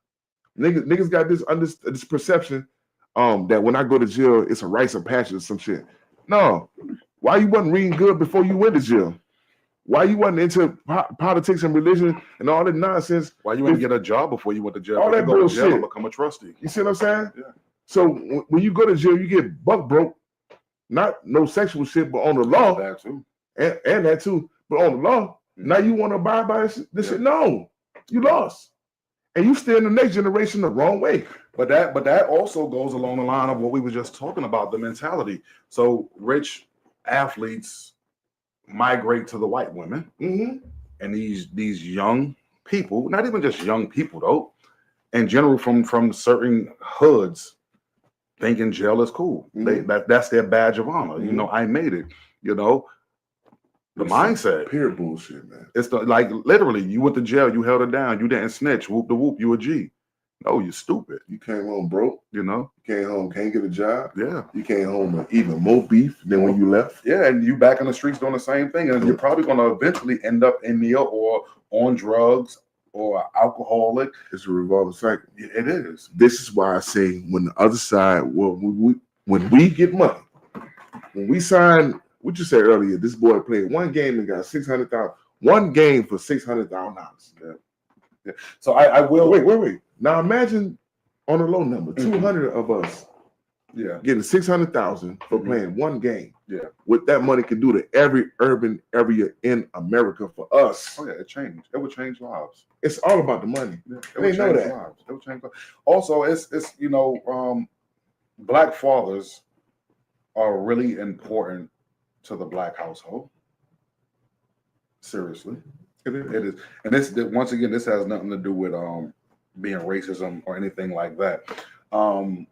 Niggas got this perception that when I go to jail, it's a rites of passage or some shit. No. Why you wasn't reading good before you went to jail? Why you wasn't into politics and religion and all that nonsense? Why you ain't get a job before you went to jail? All that you go to jail bullshit. and become a trustee. You see what I'm saying? Yeah. So when you go to jail, you get buck broke. Not no sexual shit, but on the law. That too. And that too. But on the law, now you want to abide by this shit? No. You lost. And you steer in the next generation the wrong way. But that also goes along the line of what we were just talking about, the mentality. So rich athletes migrate to the white women, and these young people, not even just young people though, in general from certain hoods, thinking jail is cool. That's their badge of honor. You know, I made it. You know, the mindset. Pure bullshit, man. It's like literally, you went to jail, you held it down, you didn't snitch, whoop the whoop, you a G. No, you stupid. You came home broke. You know, you came home, can't get a job. Yeah. You came home with even more beef than when you left. Yeah, and you back in the streets doing the same thing, and you're probably going to eventually end up in jail or on drugs or alcoholic. It's a revolving cycle. It is. This is why I say when the other side, when we get money, when we sign, what you said earlier, this boy played one game and got $600,000. One game for $600,000. Yeah. So I will wait. Now imagine on a low number, 200 of us, getting $600,000 for playing one game. Yeah, what that money could do to every urban area in America for us. Oh yeah, it would change lives. It's all about the money. Yeah, they know that. Lives. It would change lives. Also, it's you know, black fathers are really important to the black household. Seriously. It is. And this once again, this has nothing to do with being racism or anything like that. I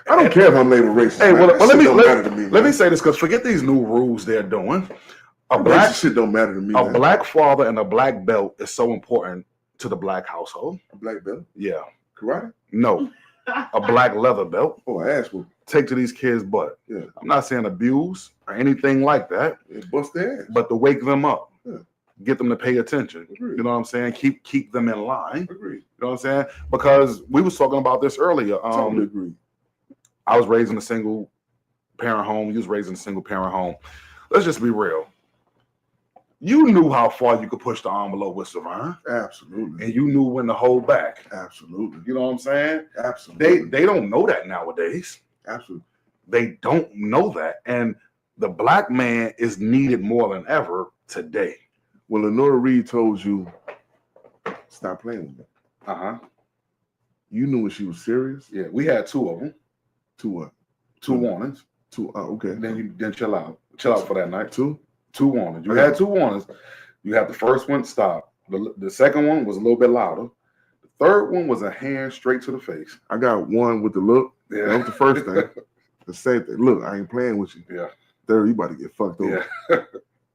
don't care if I'm labeled racist. Hey, well, let me say this, because forget these new rules they're doing. Black shit don't matter to me. A black father and a black belt is so important to the black household. A black belt? Yeah. Karate? No. A black leather belt. Oh, I asked you. Take to these kids' butt. Yeah. I'm not saying abuse or anything like that. Bust their ass. But to wake them up. Yeah. Get them to pay attention. Agreed. You know what I'm saying? Keep them in line. Agreed. You know what I'm saying? Because we was talking about this earlier. Totally agree. I was raised in a single parent home. You was raised in a single parent home. Let's just be real. You knew how far you could push the envelope with Savine. Absolutely. And you knew when to hold back. Absolutely. You know what I'm saying? Absolutely. They don't know that nowadays. Absolutely. They don't know that. And the black man is needed more than ever today. Well, Lenora Reed told you, stop playing with me. Uh-huh. You knew when she was serious? Yeah, we had two of them. Two what? Two warnings. Okay. Then chill out. Chill out for that night. Two warnings. You had two warnings. You had the first one, stop. The second one was a little bit louder. The third one was a hand straight to the face. I got one with the look. Yeah. That was the first thing. The same thing. Look, I ain't playing with you. Yeah. Third, you about to get fucked over. Yeah.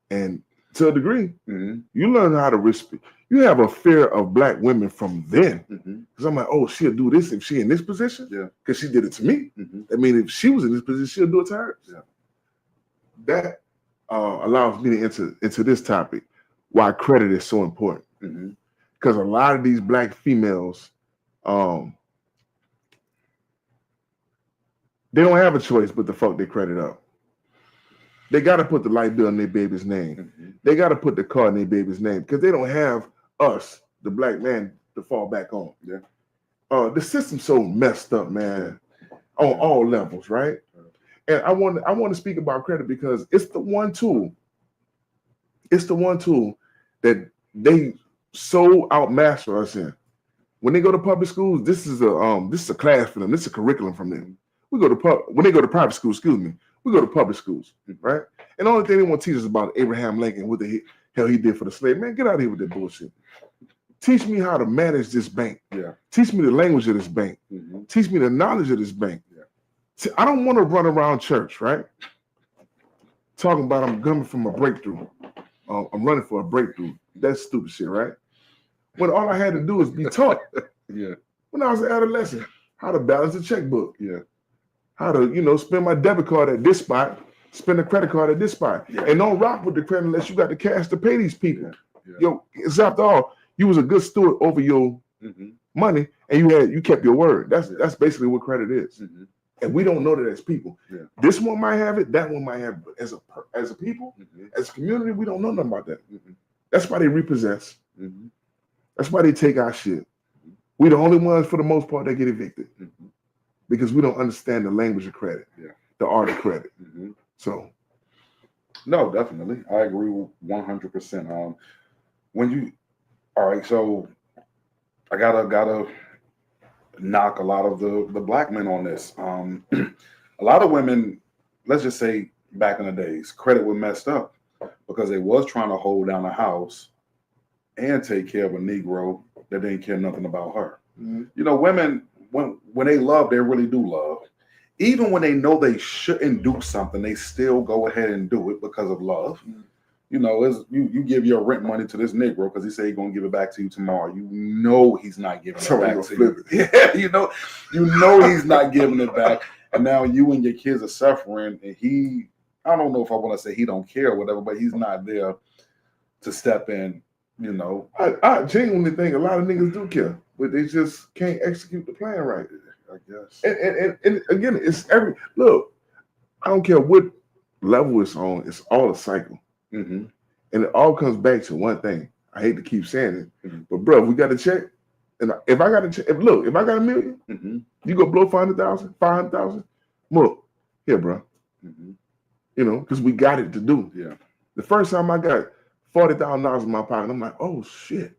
And to a degree, you learn how to respect. You have a fear of black women from then. Because I'm like, oh, she'll do this if she in this position. Yeah. Because she did it to me. I mean, if she was in this position, she'll do it to her. Yeah. That allows me to enter into this topic, why credit is so important. Because a lot of these black females, they don't have a choice but to fuck their credit up. They got to put the light bill in their baby's name. They got to put the car in their baby's name because they don't have us, the black man, to fall back on. Yeah. The system's so messed up, man, on all levels, right? And I want to speak about credit because it's the one tool. It's the one tool that they so outmaster us in. When they go to public schools, this is a class for them. This is a curriculum from them. When they go to private schools, we go to public schools, right? And the only thing they want to teach us about Abraham Lincoln, what the hell he did for the slave. Man, get out of here with that bullshit. Teach me how to manage this bank. Yeah. Teach me the language of this bank. Teach me the knowledge of this bank. Yeah. See, I don't want to run around church, right? Talking about I'm coming from a breakthrough. I'm running for a breakthrough. That's stupid shit, right? When all I had to do is be taught. Yeah. When I was an adolescent, how to balance a checkbook. Yeah. how to, spend my debit card at this spot, spend a credit card at this spot. Yeah. And don't rock with the credit unless you got the cash to pay these people. Yeah. Yo, it's after all, you was a good steward over your money and you kept your word. That's basically what credit is. And we don't know that as people. Yeah. This one might have it, that one might have it. But as a people, as a community, we don't know nothing about that. That's why they repossess. That's why they take our shit. We the only ones, for the most part, that get evicted because we don't understand the language of credit, the art of credit. So, no, definitely, I agree 100%. All right, so I gotta knock a lot of the black men on this. A lot of women, let's just say back in the days, credit was messed up because they was trying to hold down a house and take care of a Negro that didn't care nothing about her. Women, when they love, they really do love. Even when they know they shouldn't do something, they still go ahead and do it because of love. You give your rent money to this Negro because he said he's gonna give it back to you tomorrow. You know he's not giving it back to you. Yeah, you know he's not giving it back. And now you and your kids are suffering, and I don't know if I want to say he don't care or whatever, but he's not there to step in. I genuinely think a lot of niggas do care, but they just can't execute the plan right. I guess. And again, look. I don't care what level it's on. It's all a cycle. And it all comes back to one thing. I hate to keep saying it, but bro, we got to check. And if I got to check, if I got $1 million, you go blow 500,000, 500,000. Look, here, bro. Because we got it to do. Yeah. The first time I got $40,000 in my pocket, I'm like, oh shit.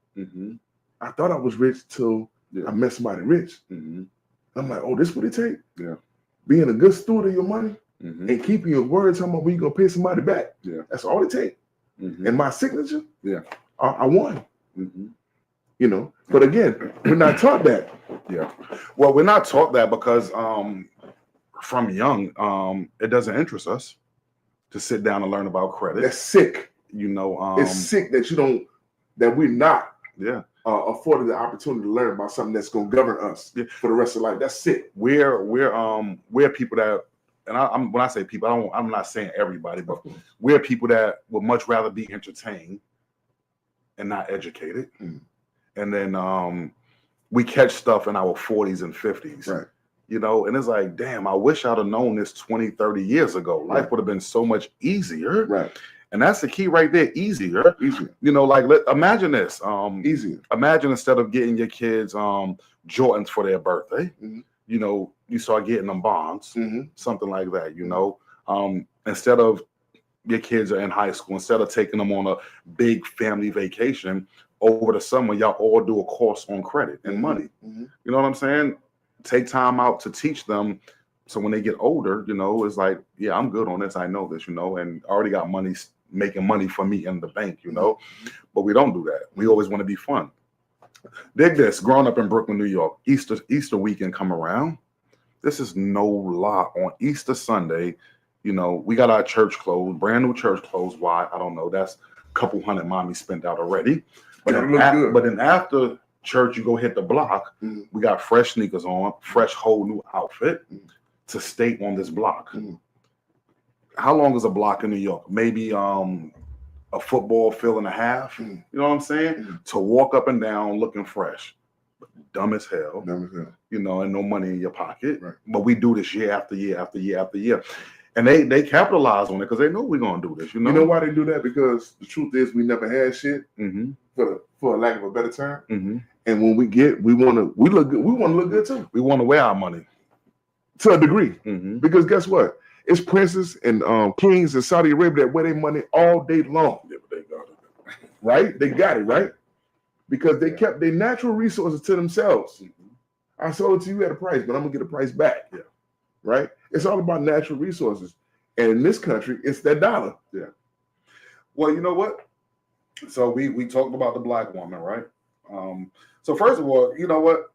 I thought I was rich till I met somebody rich. I'm like, oh, this what it take? Yeah. Being a good steward of your money. And keeping your word, talking about when you're gonna pay somebody back. Yeah, that's all it takes. And my signature, I won. But again, we're not taught that. Yeah, well, we're not taught that because from young, it doesn't interest us to sit down and learn about credit. That's sick. It's sick that we're not afforded the opportunity to learn about something that's gonna govern us for the rest of life. That's sick. We're people that. And when I say people, I'm not saying everybody, but we're people that would much rather be entertained and not educated. And then we catch stuff in our 40s and 50s, right? And it's like, damn, I wish I'd have known this 20, 30 years ago. Life would have been so much easier. Right. And that's the key right there, easier. Imagine this. Easier. Imagine instead of getting your kids Jordans for their birthday, you start getting them bonds, something like that, instead of your kids are in high school, instead of taking them on a big family vacation over the summer, y'all all do a course on credit and money. You know what I'm saying? Take time out to teach them. So when they get older, it's like, yeah, I'm good on this. I know this, and already got money, making money for me in the bank, but we don't do that. We always want to be fun. Dig this, growing up in Brooklyn, New York, Easter weekend come around. This is no lie. On Easter Sunday, we got our church clothes, brand new church clothes. Why? I don't know. That's a couple hundred mommy spent out already. But then after church, you go hit the block. We got fresh sneakers on, fresh whole new outfit to stay on this block. How long is a block in New York? Maybe a football field and a half. You know what I'm saying? To walk up and down looking fresh. Dumb as hell. And no money in your pocket. Right. But we do this year after year after year after year. And they capitalize on it because they know we're gonna do this. You know why they do that? Because the truth is we never had shit, for lack of a better term. And when we look good. We want to look good too. We want to wear our money to a degree. Because guess what? It's princes and kings in Saudi Arabia that wear their money all day long. Yeah, but they got it. Right? They got it, right? Because they kept their natural resources to themselves. I sold it to you at a price, but I'm gonna get a price back. Yeah. Right? It's all about natural resources. And in this country, it's that dollar. Yeah. Well, you know what? So we talked about the black woman, right? So first of all, you know what?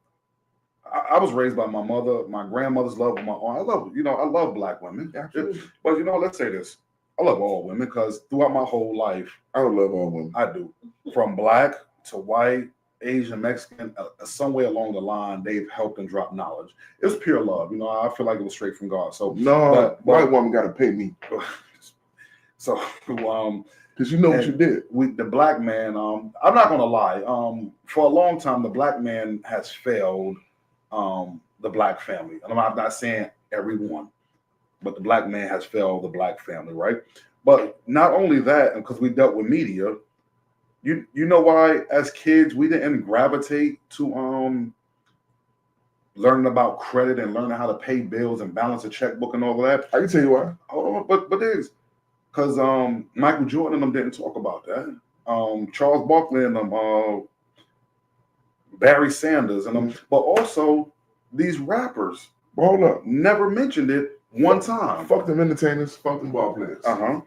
I was raised by my mother, my grandmother's love, my aunt. I love black women. Absolutely. But let's say this. I love all women because throughout my whole life, I don't love all women. I do. From black to white Asian, Mexican, somewhere along the line, they've helped and dropped knowledge. It was pure love. I feel like it was straight from God. So No, but- white woman got to pay me so because you know what you did. the black man, I'm not gonna lie. For a long time, the black man has failed the black family. And I'm not saying everyone, but the black man has failed the black family, right? But not only that, because we dealt with media, you know why as kids we didn't gravitate to learning about credit and learning how to pay bills and balance a checkbook and all of that. I can tell you why. Hold on, but there's because Michael Jordan and them didn't talk about that. Charles Barkley and them, Barry Sanders and them, but also these rappers Hold up. never mentioned it one time. Fuck them entertainers, fuck them ball players. Uh-huh.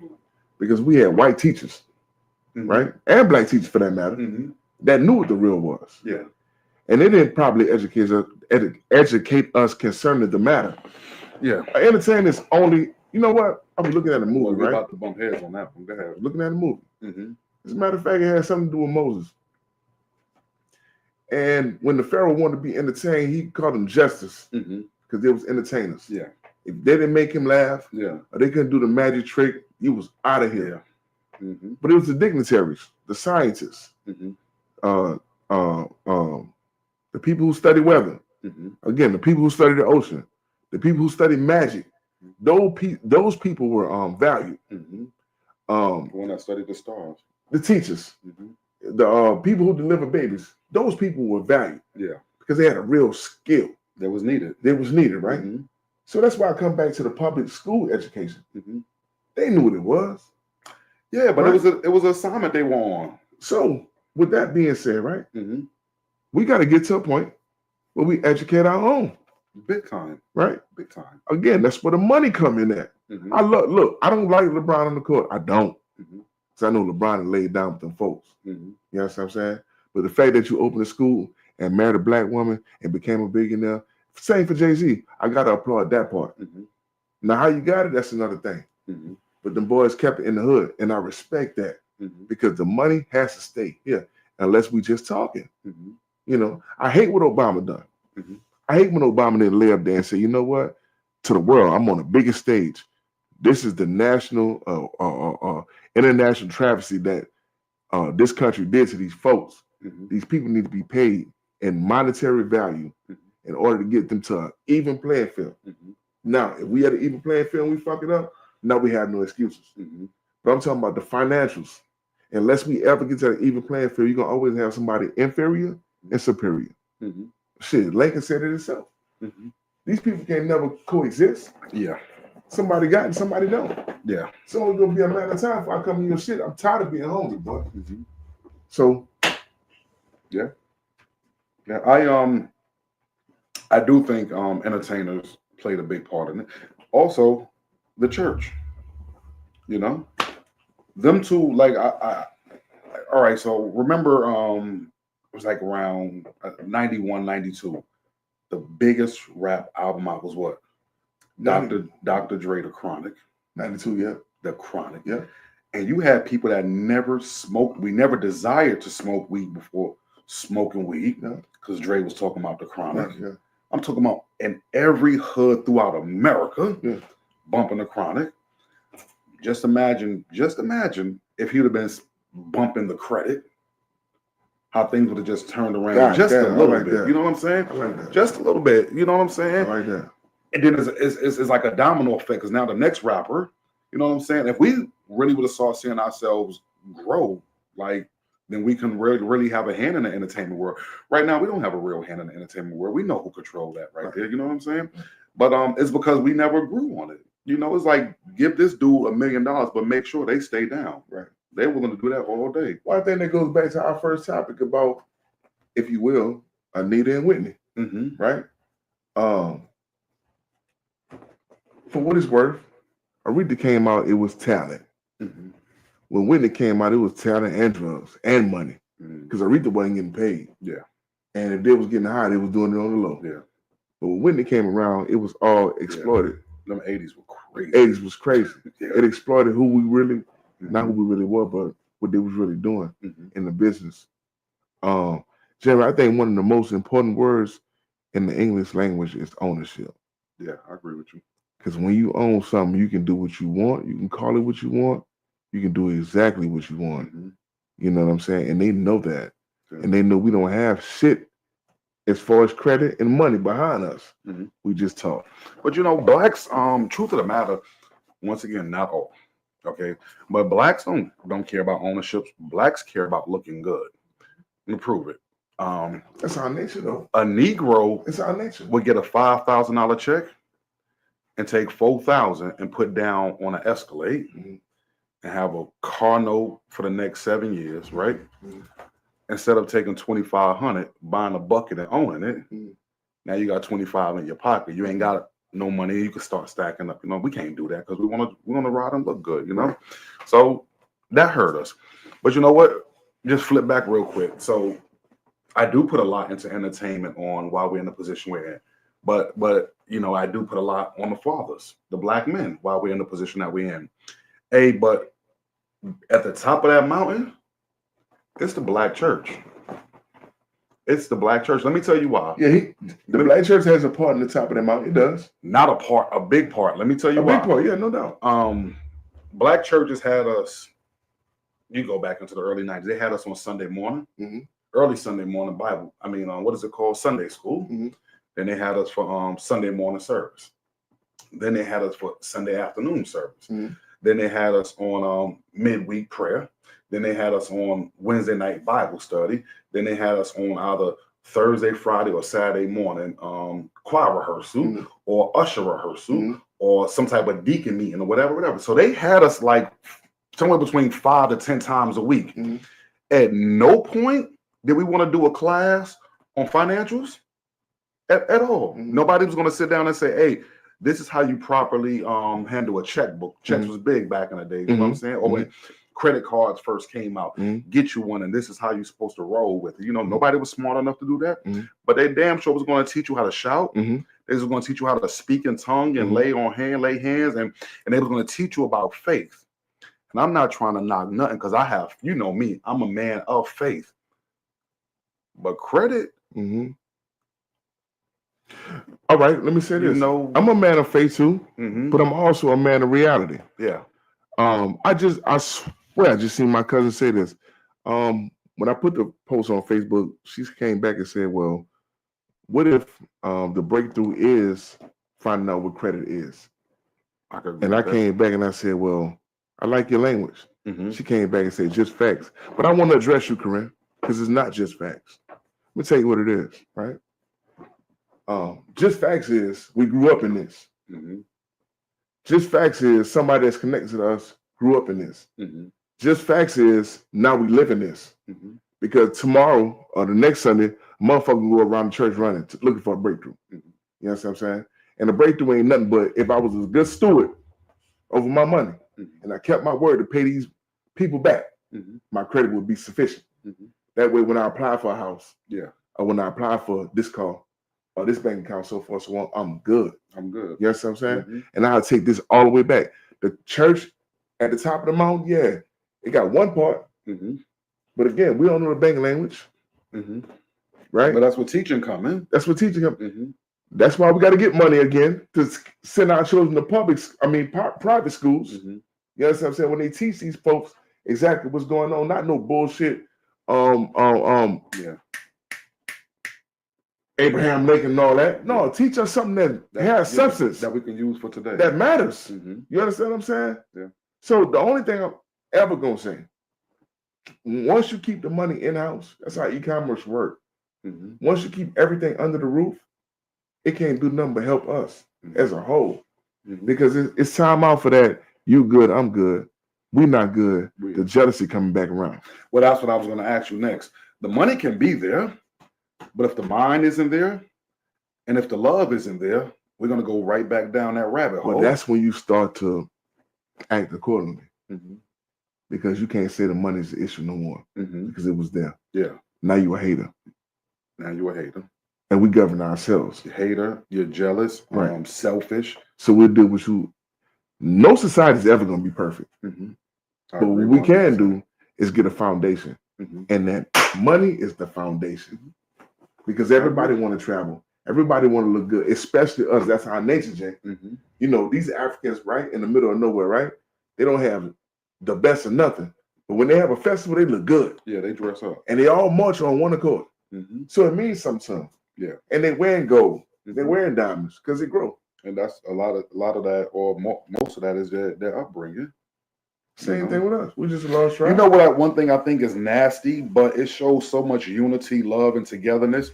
Because we had white teachers, Mhm. right? And black teachers for that matter, Mm-hmm. that knew what the real was. Yeah. And they didn't probably educate us concerning the matter. Yeah. Entertainers only, you know what? I was looking at a Well, movie, we're right? about to bump heads on that one. Go ahead. Looking at a movie. Mm-hmm. As a matter of fact, it had something to do with Moses. And when the Pharaoh wanted to be entertained, he called them justice Mm-hmm. because they was entertainers. Yeah. If they didn't make him laugh Yeah. or they couldn't do the magic trick, he was out of here. Yeah. Mm-hmm. But it was the dignitaries, the scientists, Mm-hmm. the people who study weather. Mm-hmm. Again, the people who study the ocean, the people who study magic. Those people were valued. Mm-hmm. The The one that studied the stars. teachers, Mm-hmm. the people who deliver babies, those people were valued. Yeah. Because they had a real skill. That was needed. They was needed, right? Mm-hmm. So that's why I come back to the public school education. Mm-hmm. They knew what it was. Yeah, but Right. it was an assignment they were on. So with that being said, right, Mm-hmm. we got to get to a point where we educate our own, Big time. right? Big time. Again, that's where the money come in at. Mm-hmm. Look, I don't like LeBron on the court. I don't. Mm-hmm. Because I know LeBron had laid down with them folks. Mm-hmm. You know what I'm saying? But the fact that you opened a school and married a black woman and became a billionaire, same for Jay-Z. I got to applaud that part. Mm-hmm. Now, how you got it, that's another thing. Mm-hmm. But them boys kept it in the hood, and I respect that Mm-hmm. because the money has to stay here unless we just talking. Mm-hmm. You know, I hate what Obama done. Mhm. I hate when Obama didn't lay up there and say, you know what, to the world, I'm on the biggest stage. This is the national, international travesty that this country did to these folks. Mm-hmm. These people need to be paid in monetary value Mhm. in order to get them to an even playing field. Mm-hmm. Now, if we had an even playing field and we fuck it up, now we have no excuses. Mm-hmm. But I'm talking about the financials. Unless we ever get to an even playing field, you're going to always have somebody inferior and superior. Mm-hmm. Shit, Lincoln said it himself. Mm-hmm. These people can't never coexist. Yeah. Somebody got and somebody don't. Yeah. It's only going to be a matter of time before I come to your shit. I'm tired of being hungry, boy. Mm-hmm. So, Yeah, I do think entertainers played a big part in it. Also, the church. You know, them two. Like I all right. So remember, it was like around 91, 92. The biggest rap album out was what? Dr. Dre, The Chronic. 92, yeah. The Chronic. Yeah. And you had people that never smoked. We never desired to smoke weed before smoking weed. Yeah. Because Dre was talking about The Chronic. Yeah. I'm talking about in every hood throughout America, Yeah. bumping The Chronic. Just imagine if he'd have been bumping The Credit, how things would have just turned around God just damn, a I little like bit. that. You know what I'm saying? I like that. Just a little bit. You know what I'm saying? I like that. And then it's like a domino effect because now the next rapper, you know what I'm saying? If we really would have seeing ourselves grow, like, then we can really have a hand in the entertainment world. Right now, we don't have a real hand in the entertainment world. We know who control that right there. You know what I'm saying? But it's because we never grew on it. You know, it's like give this dude $1 million, but make sure they stay down. Right. They're willing to do that all day. Well, I think that goes back to our first topic about, if you will, Anita and Whitney, Mm-hmm. right? For what it's worth, Aretha came out, it was talent. Mm-hmm. When Whitney came out, it was talent and drugs and money. Mm-hmm. Because Aretha wasn't getting paid. Yeah. And if they was getting high, they was doing it on the low. Yeah. But when Whitney came around, it was all exploited. Them 80s were crazy. 80s was crazy. Yeah. It exploited who we really, Mhm. not who we really were, but what they was really doing Mhm. in the business. Jeremy, I think one of the most important words in the English language is ownership. Yeah, I agree with you. Because when you own something, you can do what you want. You can call it what you want. You can do exactly what you want. Mm-hmm. You know what I'm saying? And they know that. Yeah. And they know we don't have shit as far as credit and money behind us. Mm-hmm. We just talk. But you know, blacks, truth of the matter, once again, not all. Okay. But blacks don't care about ownerships. Blacks care about looking good. Let me prove it. That's our nature, though. A Negro It's our nature. would get a $5,000 check and take $4,000 and put down on an Escalade Mhm. and have a car note for the next 7 years, right? Mhm. Instead of taking $2,500, buying a bucket and owning it, Mhm. now you got $25 in your pocket. You ain't got no money. You can start stacking up. You know, we can't do that because we want to ride and look good. You know, Right. So that hurt us. But you know what? Just flip back real quick. So I do put a lot into entertainment on while we're in the position we're in. But you know, I do put a lot on the fathers, the black men, while we're in the position that we're in. But at the top of that mountain, it's the black church. It's the black church. Let me tell you why. Yeah, the black church has a part in the top of the mountain. It does. Not a part, a big part. Let me tell you why. A big part, yeah, no doubt. Black churches had us, you go back into the early 90s, they had us on Sunday morning, early Sunday morning Bible. I mean, what is it called? Sunday school. Then they had us for Sunday morning service. Then they had us for Sunday afternoon service. Then they had us on midweek prayer. Then they had us on Wednesday night Bible study. Then they had us on either Thursday, Friday, or Saturday morning choir rehearsal or usher rehearsal or some type of deacon meeting or whatever. So they had us like somewhere between 5 to 10 times a week. At no point did we want to do a class on financials at all. Nobody was going to sit down and say, hey, this is how you properly handle a checkbook. Checks was big back in the day. You know what I'm saying? Or when credit cards first came out, get you one, and this is how you're supposed to roll with it. You know, nobody was smart enough to do that. But they damn sure was going to teach you how to shout. They was going to teach you how to speak in tongue and lay hands, and they was going to teach you about faith. And I'm not trying to knock nothing because I have, you know me, I'm a man of faith. But credit. All right, let me say this. You know, I'm a man of faith too, but I'm also a man of reality. Yeah. I swear I just seen my cousin say this. When I put the post on Facebook, she came back and said, well, what if the breakthrough is finding out what credit is? And I came back and I said, well, I like your language. She came back and said, just facts. But I want to address you, Corinne, because it's not just facts. Let me tell you what it is, right? Just facts is we grew up in this. Just facts is somebody that's connected to us grew up in this. Just facts is now we live in this. Because tomorrow or the next Sunday, a motherfucker can go around the church running, looking for a breakthrough. You know what I'm saying? And the breakthrough ain't nothing but if I was a good steward over my money and I kept my word to pay these people back, my credit would be sufficient. That way, when I apply for a house, or when I apply for this car, or this bank account, so forth, so on, I'm good. I'm good. You know what I'm saying? And I'll take this all the way back. The church at the top of the mountain, yeah, it got one part. But again, we don't know the bank language. Right? But that's what teaching come in. That's what teaching come. That's why we got to get money again to send our children to private schools. You know what I'm saying? When they teach these folks exactly what's going on, not no bullshit. Abraham Lincoln and all that. No, teach us something that has substance that we can use for today. That matters. You understand what I'm saying? Yeah. So the only thing I'm ever gonna say, once you keep the money in-house, that's how e-commerce works. Once you keep everything under the roof, it can't do nothing but help us as a whole. Because it's time out for that. You good, I'm good. We not good. The jealousy coming back around. Well, that's what I was going to ask you next. The money can be there, but if the mind isn't there, and if the love isn't there, we're going to go right back down that rabbit hole. But that's when you start to act accordingly. Because you can't say the money's the issue no more. Because it was there. Yeah. Now you a hater. Now you a hater. And we govern ourselves. You're a hater, you're jealous, right. Selfish. So we'll do what you. No society is ever going to be perfect. But what we can do is get a foundation. and that money is the foundation. Because everybody want to travel, everybody want to look good, especially us. That's our nature, Jay. You know, these Africans, right in the middle of nowhere, right? They don't have the best of nothing, but when they have a festival, they look good. Yeah, they dress up, and they all march on one accord. So it means something to them. Yeah, and they wearing gold, they're wearing diamonds because they grow. And that's a lot of that, or most of that is their upbringing. Same thing with us. We just lost track. You know what? One thing I think is nasty, but it shows so much unity, love, and togetherness.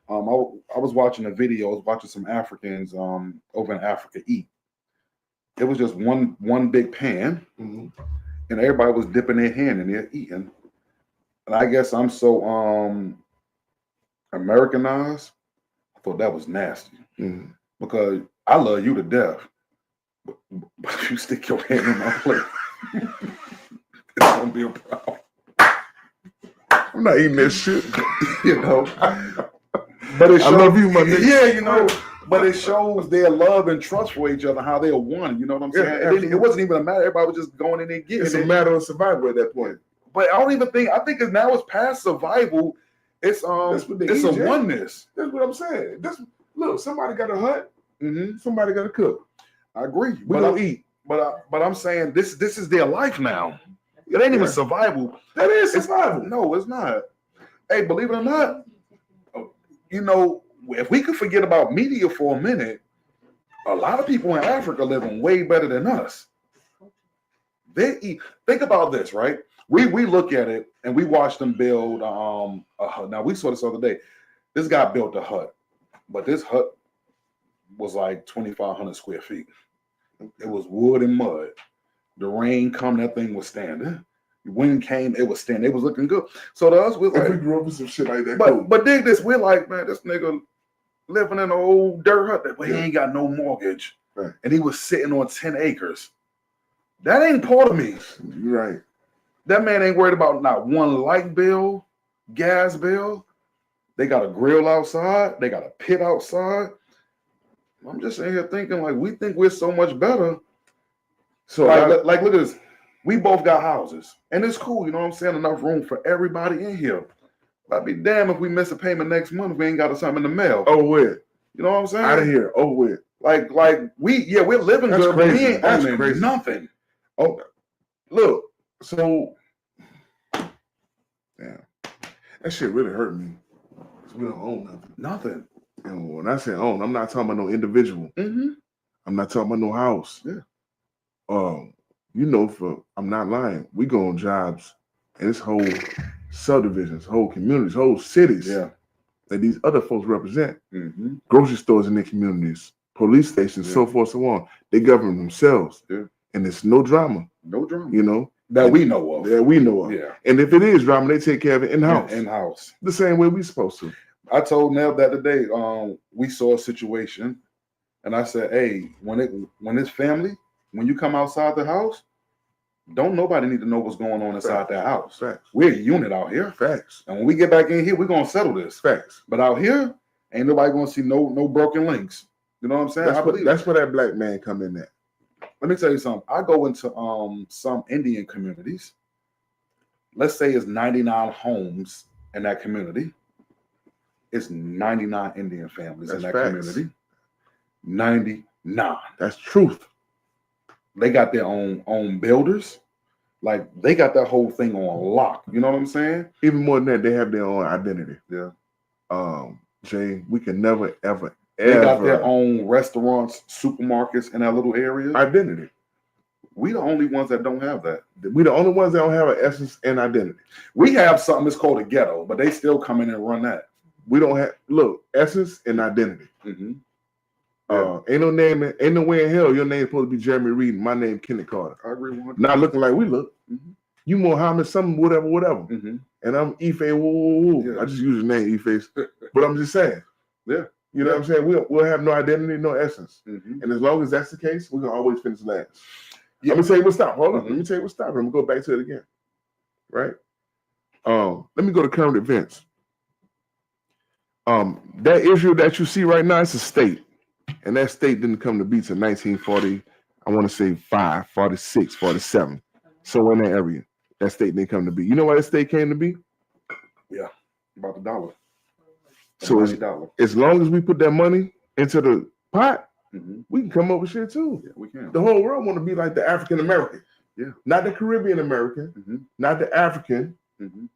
I was watching a video. I was watching some Africans over in Africa eat. It was just one big pan, and everybody was dipping their hand in there eating. And I guess I'm so Americanized. I thought that was nasty because I love you to death, but if you stick your hand in my plate, it's gonna be a problem. I'm not eating that shit, you know. But it shows, I love you, my nigga. Yeah, you know. But it shows their love and trust for each other, how they're one. You know what I'm saying? Yeah, it wasn't even a matter. Everybody was just going in there getting it. It's a matter of survival at that point. But I don't even think. I think now it's past survival. It's it's a oneness. That's what I'm saying. Look, somebody got to hunt. Somebody got to cook. I agree. We don't eat. But I'm saying this is their life now. It ain't even survival. That is survival. No, it's not. Hey, believe it or not, you know, if we could forget about media for a minute, a lot of people in Africa living way better than us. They eat. Think about this, right? We look at it and we watch them build a hut. Now we saw this other day. This guy built a hut, but this hut was like 2,500 square feet. It was wood and mud. The rain come, that thing was standing. The wind came, it was standing. It was looking good. So to us, we're like, we grew up with some shit like that. But dig this, we're like, man, this nigga living in an old dirt hut, but he ain't got no mortgage, and he was sitting on 10 acres. That ain't part of me. You're right. That man ain't worried about not one light bill, gas bill. They got a grill outside. They got a pit outside. I'm just sitting here thinking, like, we think we're so much better. So, like, look at this. We both got houses, and it's cool. You know what I'm saying? Enough room for everybody in here. I'd be damned if we miss a payment next month if we ain't got something in the mail. Oh, weird. You know what I'm saying? Out of here. Oh, weird. Like we're living That's good, crazy. but we ain't That's owning crazy. nothing. Oh, look. So, damn, that shit really hurt me. We don't own nothing. Nothing. And when I say own, I'm not talking about no individual. I'm not talking about no house. Yeah. You know, I'm not lying. We go on jobs and it's whole subdivisions, whole communities, whole cities that these other folks represent. Grocery stores in their communities, police stations, so forth, so on. They govern themselves. And it's no drama. No drama. You know? That we know of. That we know of. Yeah. And if it is drama, they take care of it in-house. In-house. The same way we supposed to. I told Nev that today, we saw a situation, and I said, hey, when it's family, when you come outside the house, don't nobody need to know what's going on inside that house. Facts. We're a unit out here. Facts. And when we get back in here, we're gonna settle this. Facts. But out here, ain't nobody gonna see no broken links. You know what I'm saying? That's where that black man come in at. Let me tell you something. I go into some Indian communities. Let's say it's 99 homes in that community. It's 99 Indian families in that community. 99. That's truth. They got their own builders. Like, they got that whole thing on lock. You know what I'm saying? Even more than that, they have their own identity. Yeah. Jay, we can never, ever, They got their own restaurants, supermarkets in that little area. Identity. We the only ones that don't have that. We the only ones that don't have an essence and identity. We have something that's called a ghetto, but they still come in and run that. We don't have, look, essence and identity. Ain't no name, ain't no way in hell your name's supposed to be Jeremy Reed and my name Kenneth Carter. I agree with not looking like we look. You Mohammed, something, whatever. And I'm Ife, woo. I just use the name Ife. But I'm just saying. Yeah. You know what I'm saying? We'll have no identity, no essence. And as long as that's the case, we're going to always finish last. Let me tell you what stop. Hold on. Let me tell you what stop. I'm going to go back to it again. Right? Let me go to current events. That Israel that you see right now, it's a state. And that state didn't come to be till 1940, I want to say 46, 47. So in that area, that state didn't come to be. You know why that state came to be? About the dollar. So $90. as long as we put that money into the pot, Mm-hmm. we can come up with shit too. Yeah, we can. The whole world want to be like the African American. Yeah. Not the Caribbean American, Mm-hmm. not the African, Mm-hmm.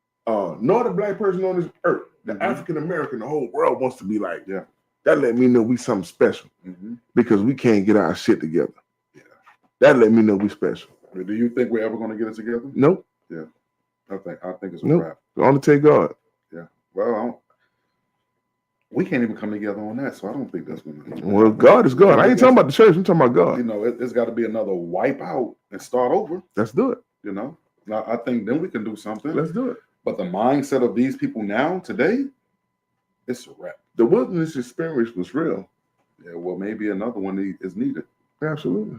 nor the black person on this earth. The Mhm. African American, the whole world wants to be like. Yeah. That let me know we something special Mm-hmm. because we can't get our shit together. Yeah. That let me know we special. Do you think we're ever going to get it together? Nope. I think it's a Nope. wrap. Only take God. Well, we can't even come together on that, so I don't think that's going to happen. Well, God is God. I ain't talking about the church. I'm talking about God. You know, it's got to be another wipe out and start over. Let's do it. You know, I think then we can do something. Let's do it. But the mindset of these people now, today, it's a wrap. The wilderness experience was real. Yeah, well, maybe another one is needed. Absolutely.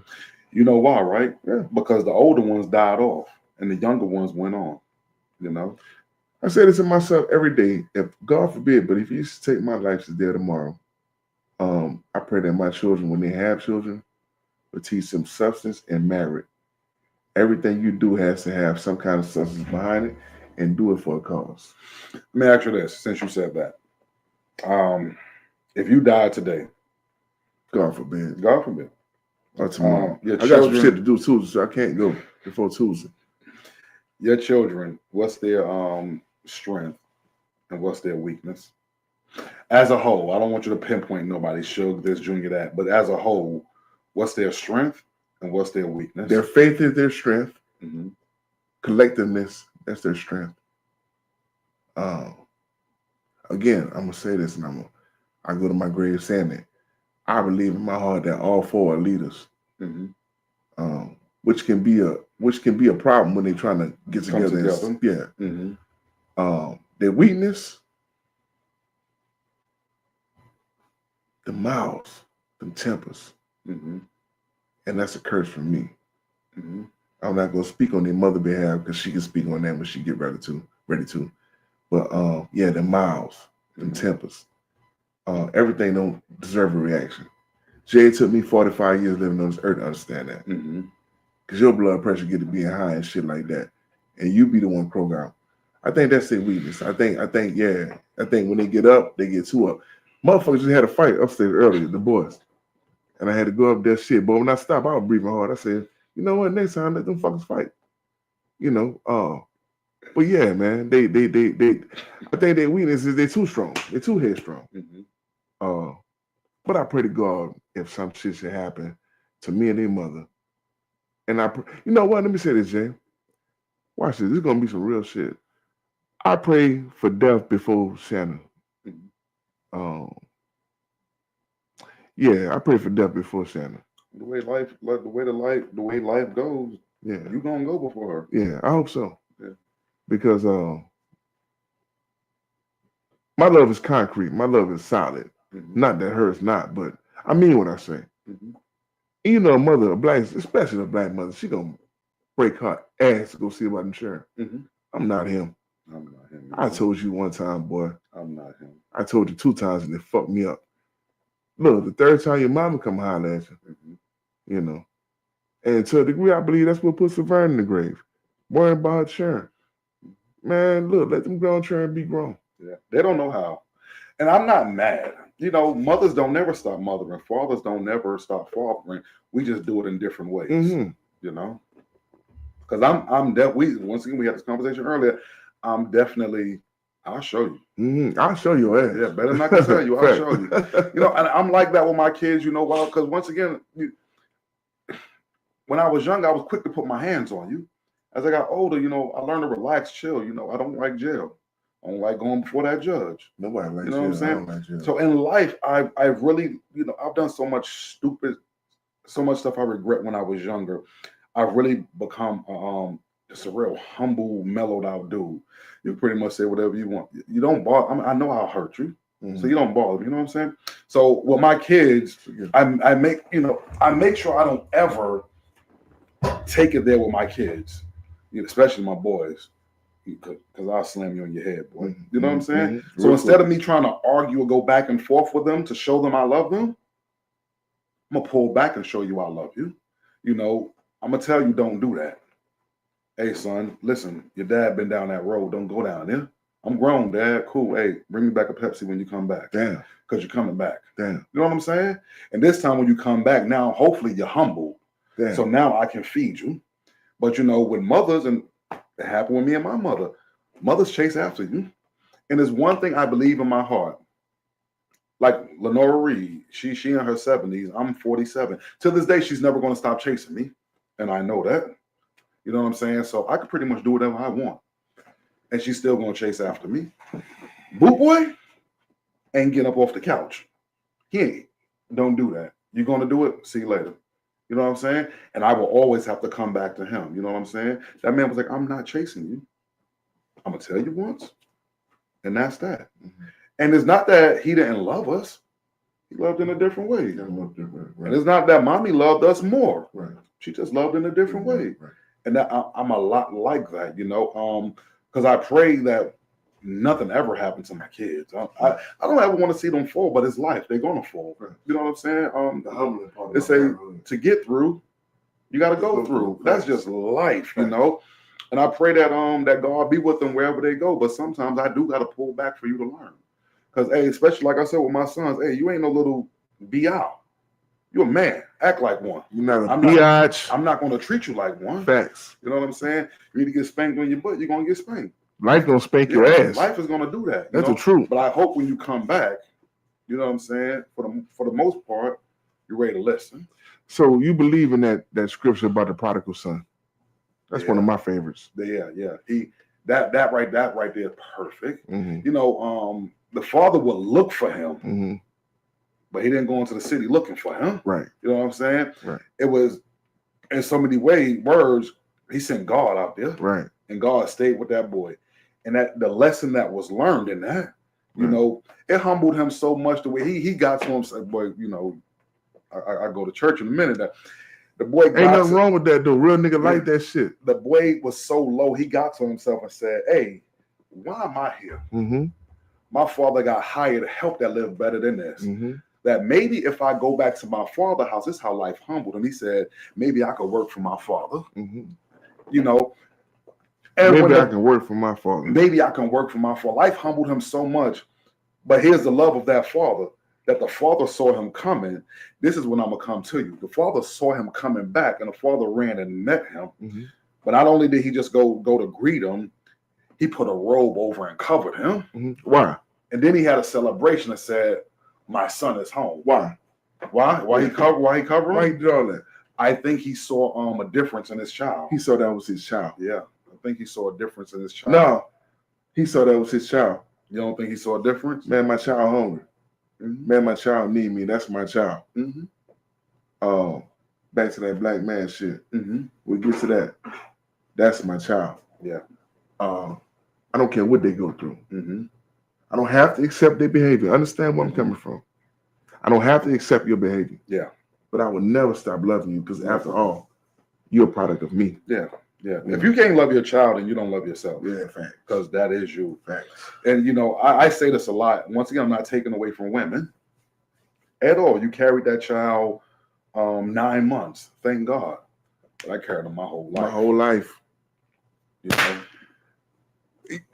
You know why, right? Yeah. Because the older ones died off and the younger ones went on. You know? I say this to myself every day. If God forbid, but if you used to take my life today or tomorrow, I pray that my children, when they have children, will teach them substance and merit. Everything you do has to have some kind of substance behind it, and do it for a cause. Let me ask you this, since you said that. If you died today, God forbid. God forbid, Or tomorrow. your I got some children- shit to do Tuesday, so I can't go before Tuesday. your children, what's their strength and what's their weakness? As a whole, I don't want you to pinpoint nobody, Suge, this, Junior, that, but as a whole, what's their strength and what's their weakness? Their faith is their strength. Mhm. Collectiveness, that's their strength. Again, I'm gonna say this, and I go to my grave saying it. I believe in my heart that all four are leaders, Mhm. which can be a problem when they're trying to get Come together. together. Yeah. Mhm. Their weakness, the mouths, the tempers, Mhm. and that's a curse for me. Mhm. I'm not gonna speak on their mother behalf because she can speak on that when she get ready to. But yeah, the mouths, the Mhm. tempers, everything don't deserve a reaction. Jay took me 45 years living on this earth to understand that. Mhm. Because your blood pressure get to being high and shit like that. And you be the one program. I think that's their weakness. I think when they get up, they get too up. Motherfuckers just had a fight upstairs earlier, the boys. And I had to go up there shit. But when I stopped, I was breathing hard. I said, you know what, next time let them fuckers fight. You know, but yeah, man, they I think their weakness is they're too strong. They're too headstrong. Mhm. But I pray to God if some shit should happen to me and their mother. And you know what? Let me say this, Jay. Watch this. This is gonna be some real shit. I pray for death before Shannon. Mhm. Yeah, I pray for death before Shannon. The way life goes, Yeah, you gonna go before her. yeah. I hope so. Yeah. Because my love is concrete. My love is solid. Mhm. Not that hers not, but I mean what I say. Mhm. You know, a mother, a black, especially a black mother, she gonna break her ass to go see about insurance. Mhm. I'm not him. I'm not him. I told you one time, boy. I'm not him. I told you 2 times and it fucked me up. Look, the 3rd time your mama come holler at you, Mhm. you know. And to a degree, I believe that's what puts Savannah in the grave. Worrying about her children. Man, look, let them grown children be grown. Yeah, they don't know how, and I'm not mad. You know, mothers don't never stop mothering. Fathers don't never stop fathering. We just do it in different ways. Mm-hmm. You know, because once again we had this conversation earlier. I'm definitely. I'll show you. Mm-hmm. I'll show you ass. Yeah, better not to tell you. I'll show you. You know, and I'm like that with my kids. You know why? Because once again, when I was young, I was quick to put my hands on you. As I got older, you know, I learned to relax, chill. You know, I don't like jail. I don't like going before that judge. Nobody likes You know what I'm jail. I saying? don't like jail. So in life, I've really, you know, I've done so much stuff I regret when I was younger. I've really become just a real humble, mellowed out dude. You pretty much say whatever you want. You don't bother. I know I'll hurt you, so you don't bother. You know what I'm saying? So with my kids, I make sure I don't ever take it there with my kids, especially my boys. Because I'll slam you on your head, boy. You know what I'm saying? So instead of me trying to argue or go back and forth with them to show them I love them, I'm going to pull back and show you I love you. You know, I'm going to tell you don't do that. Hey, son, listen, your dad been down that road. Don't go down there. I'm grown, Dad. Cool. Hey, bring me back a Pepsi when you come back. Damn. Because you're coming back. Damn. You know what I'm saying? And this time when you come back, now hopefully you're humble. Damn. So now I can feed you. But you know, with mothers, and it happened with me and my mother, mothers chase after you. And there's one thing I believe in my heart. Like Lenora Reed, she in her 70s, I'm 47. To this day, she's never going to stop chasing me. And I know that. You know what I'm saying? So I could pretty much do whatever I want. And she's still going to chase after me. Boot boy ain't getting up off the couch. He ain't. Don't do that. You're going to do it? See you later. You know what I'm saying? And I will always have to come back to him. You know what I'm saying? That man was like, I'm not chasing you. I'm going to tell you once. And that's that. Mm-hmm. And it's not that he didn't love us. He loved in a different way. Right. And it's not that mommy loved us more. Right. She just loved in a different way. Right. And that I'm a lot like that, you know, because I pray that nothing ever happened to my kids. I don't ever want to see them fall, but it's life. They're going to fall. Right. You know what I'm saying? The humbling part. They say to get through, you got to go through. That's just life, you know. And I pray that that God be with them wherever they go. But sometimes I do got to pull back for you to learn. Because, hey, especially like I said with my sons, hey, you ain't no little B.I. You're a man. Act like one. You're not a biatch. I'm not going to treat you like one. Facts. You know what I'm saying? You need to get spanked on your butt, you're going to get spanked. Life going to spank your ass. Life is going to do that. That's the truth. But I hope when you come back, you know what I'm saying, for the most part, you're ready to listen. So you believe in that scripture about the prodigal son? That's one of my favorites. Yeah. That right there is perfect. Mm-hmm. You know, the father would look for him. Mm-hmm. But he didn't go into the city looking for him. Right. You know what I'm saying? Right. It was, in so many words, he sent God out there. Right. And God stayed with that boy. And that the lesson that was learned in that, you know, it humbled him so much the way he got to him. Said, boy, you know, I go to church in a minute. The boy got ain't nothing wrong with that, though. Real nigga like that shit. The boy was so low, he got to himself and said, hey, why am I here? Mm-hmm. My father got hired help that live better than this. Mm-hmm. That maybe if I go back to my father's house, this is how life humbled him. He said, maybe I could work for my father. Mm-hmm. You know, and maybe I can work for my father. Maybe I can work for my father. Life humbled him so much. But here's the love of that father, that the father saw him coming. This is when I'm going to come to you. The father saw him coming back, and the father ran and met him. Mm-hmm. But not only did he just go to greet him, he put a robe over and covered him. Mm-hmm. Why? And then he had a celebration that said, my son is home. Why he covered him? Why he did all that? I think he saw a difference in his child. He saw that was his child. Yeah. I think he saw a difference in his child. No. He saw that was his child. You don't think he saw a difference? Man, my child hungry. Mm-hmm. Man, my child need me. That's my child. Mm-hmm. Back to that black man shit. Mm-hmm. We get to that. That's my child. Yeah. I don't care what they go through. Mm-hmm. I don't have to accept their behavior. Understand where I'm coming from. I don't have to accept your behavior. Yeah. But I will never stop loving you because after all, you're a product of me. Yeah. If you can't love your child, then you don't love yourself. Yeah, facts. Because that is you. Facts. And, you know, I say this a lot. Once again, I'm not taking away from women at all. You carried that child 9 months. Thank God. But I carried him my whole life. My whole life. You know?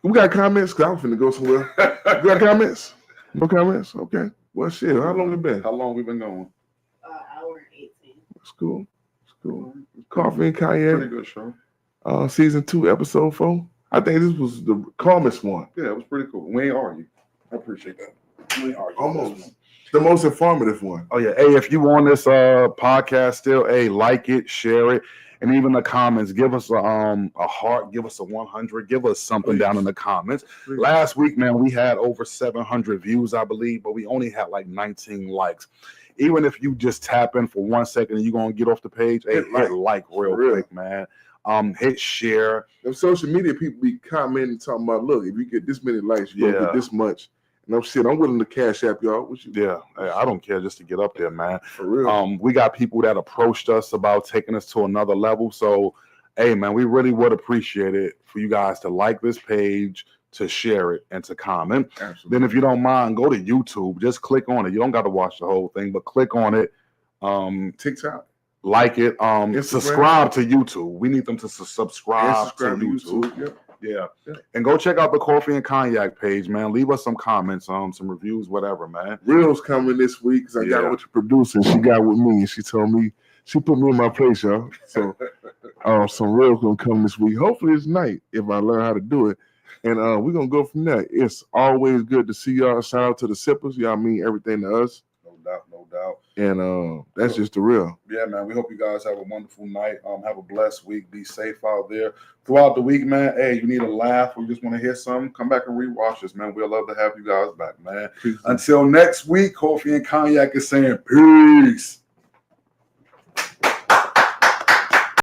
We got comments? Because I'm finna go somewhere. You got comments? No comments? Okay. Well, shit. How long it been? How long we been going? Hour and 18. It's cool. Coffee and Cayenne. Pretty good show. Season 2, episode 4. I think this was the calmest one. Yeah, it was pretty cool. We ain't argue. I appreciate that. We ain't argue. Almost. The most informative one. Oh, yeah. Hey, if you on this podcast still, hey, like it, share it. And even the comments, give us a heart, give us a 100, give us something down in the comments. Please. Last week, man, we had over 700 views, I believe, but we only had like 19 likes. Even if you just tap in for 1 second and you're going to get off the page, hit like real quick, man. Hit share. Them social media people be commenting, talking about, look, if you get this many likes, you're going to get this much. And I'm willing to cash app y'all. Yeah, I don't care just to get up there, man. For real. We got people that approached us about taking us to another level. So, hey, man, we really would appreciate it for you guys to like this page, to share it, and to comment. Absolutely. Then if you don't mind, go to YouTube. Just click on it. You don't got to watch the whole thing, but click on it. TikTok. Like it. Subscribe to YouTube. We need them to subscribe to YouTube. Yep. Yeah. And go check out the Coffee and Cognac page, man. Leave us some comments, some reviews, whatever, man. Real's coming this week because I got with the producer. She got with me and she told me, she put me in my place, y'all. So some Real's gonna come this week. Hopefully it's night if I learn how to do it. And we're gonna go from there. It's always good to see y'all. Shout out to the sippers. Y'all mean everything to us. No doubt, no doubt. And that's just the real. Yeah, man. We hope you guys have a wonderful night. Have a blessed week. Be safe out there. Throughout the week, man. Hey, you need a laugh or you just want to hear something, come back and rewatch us, man. We'll love to have you guys back, man. Until next week, Coffee and Cognac is saying peace.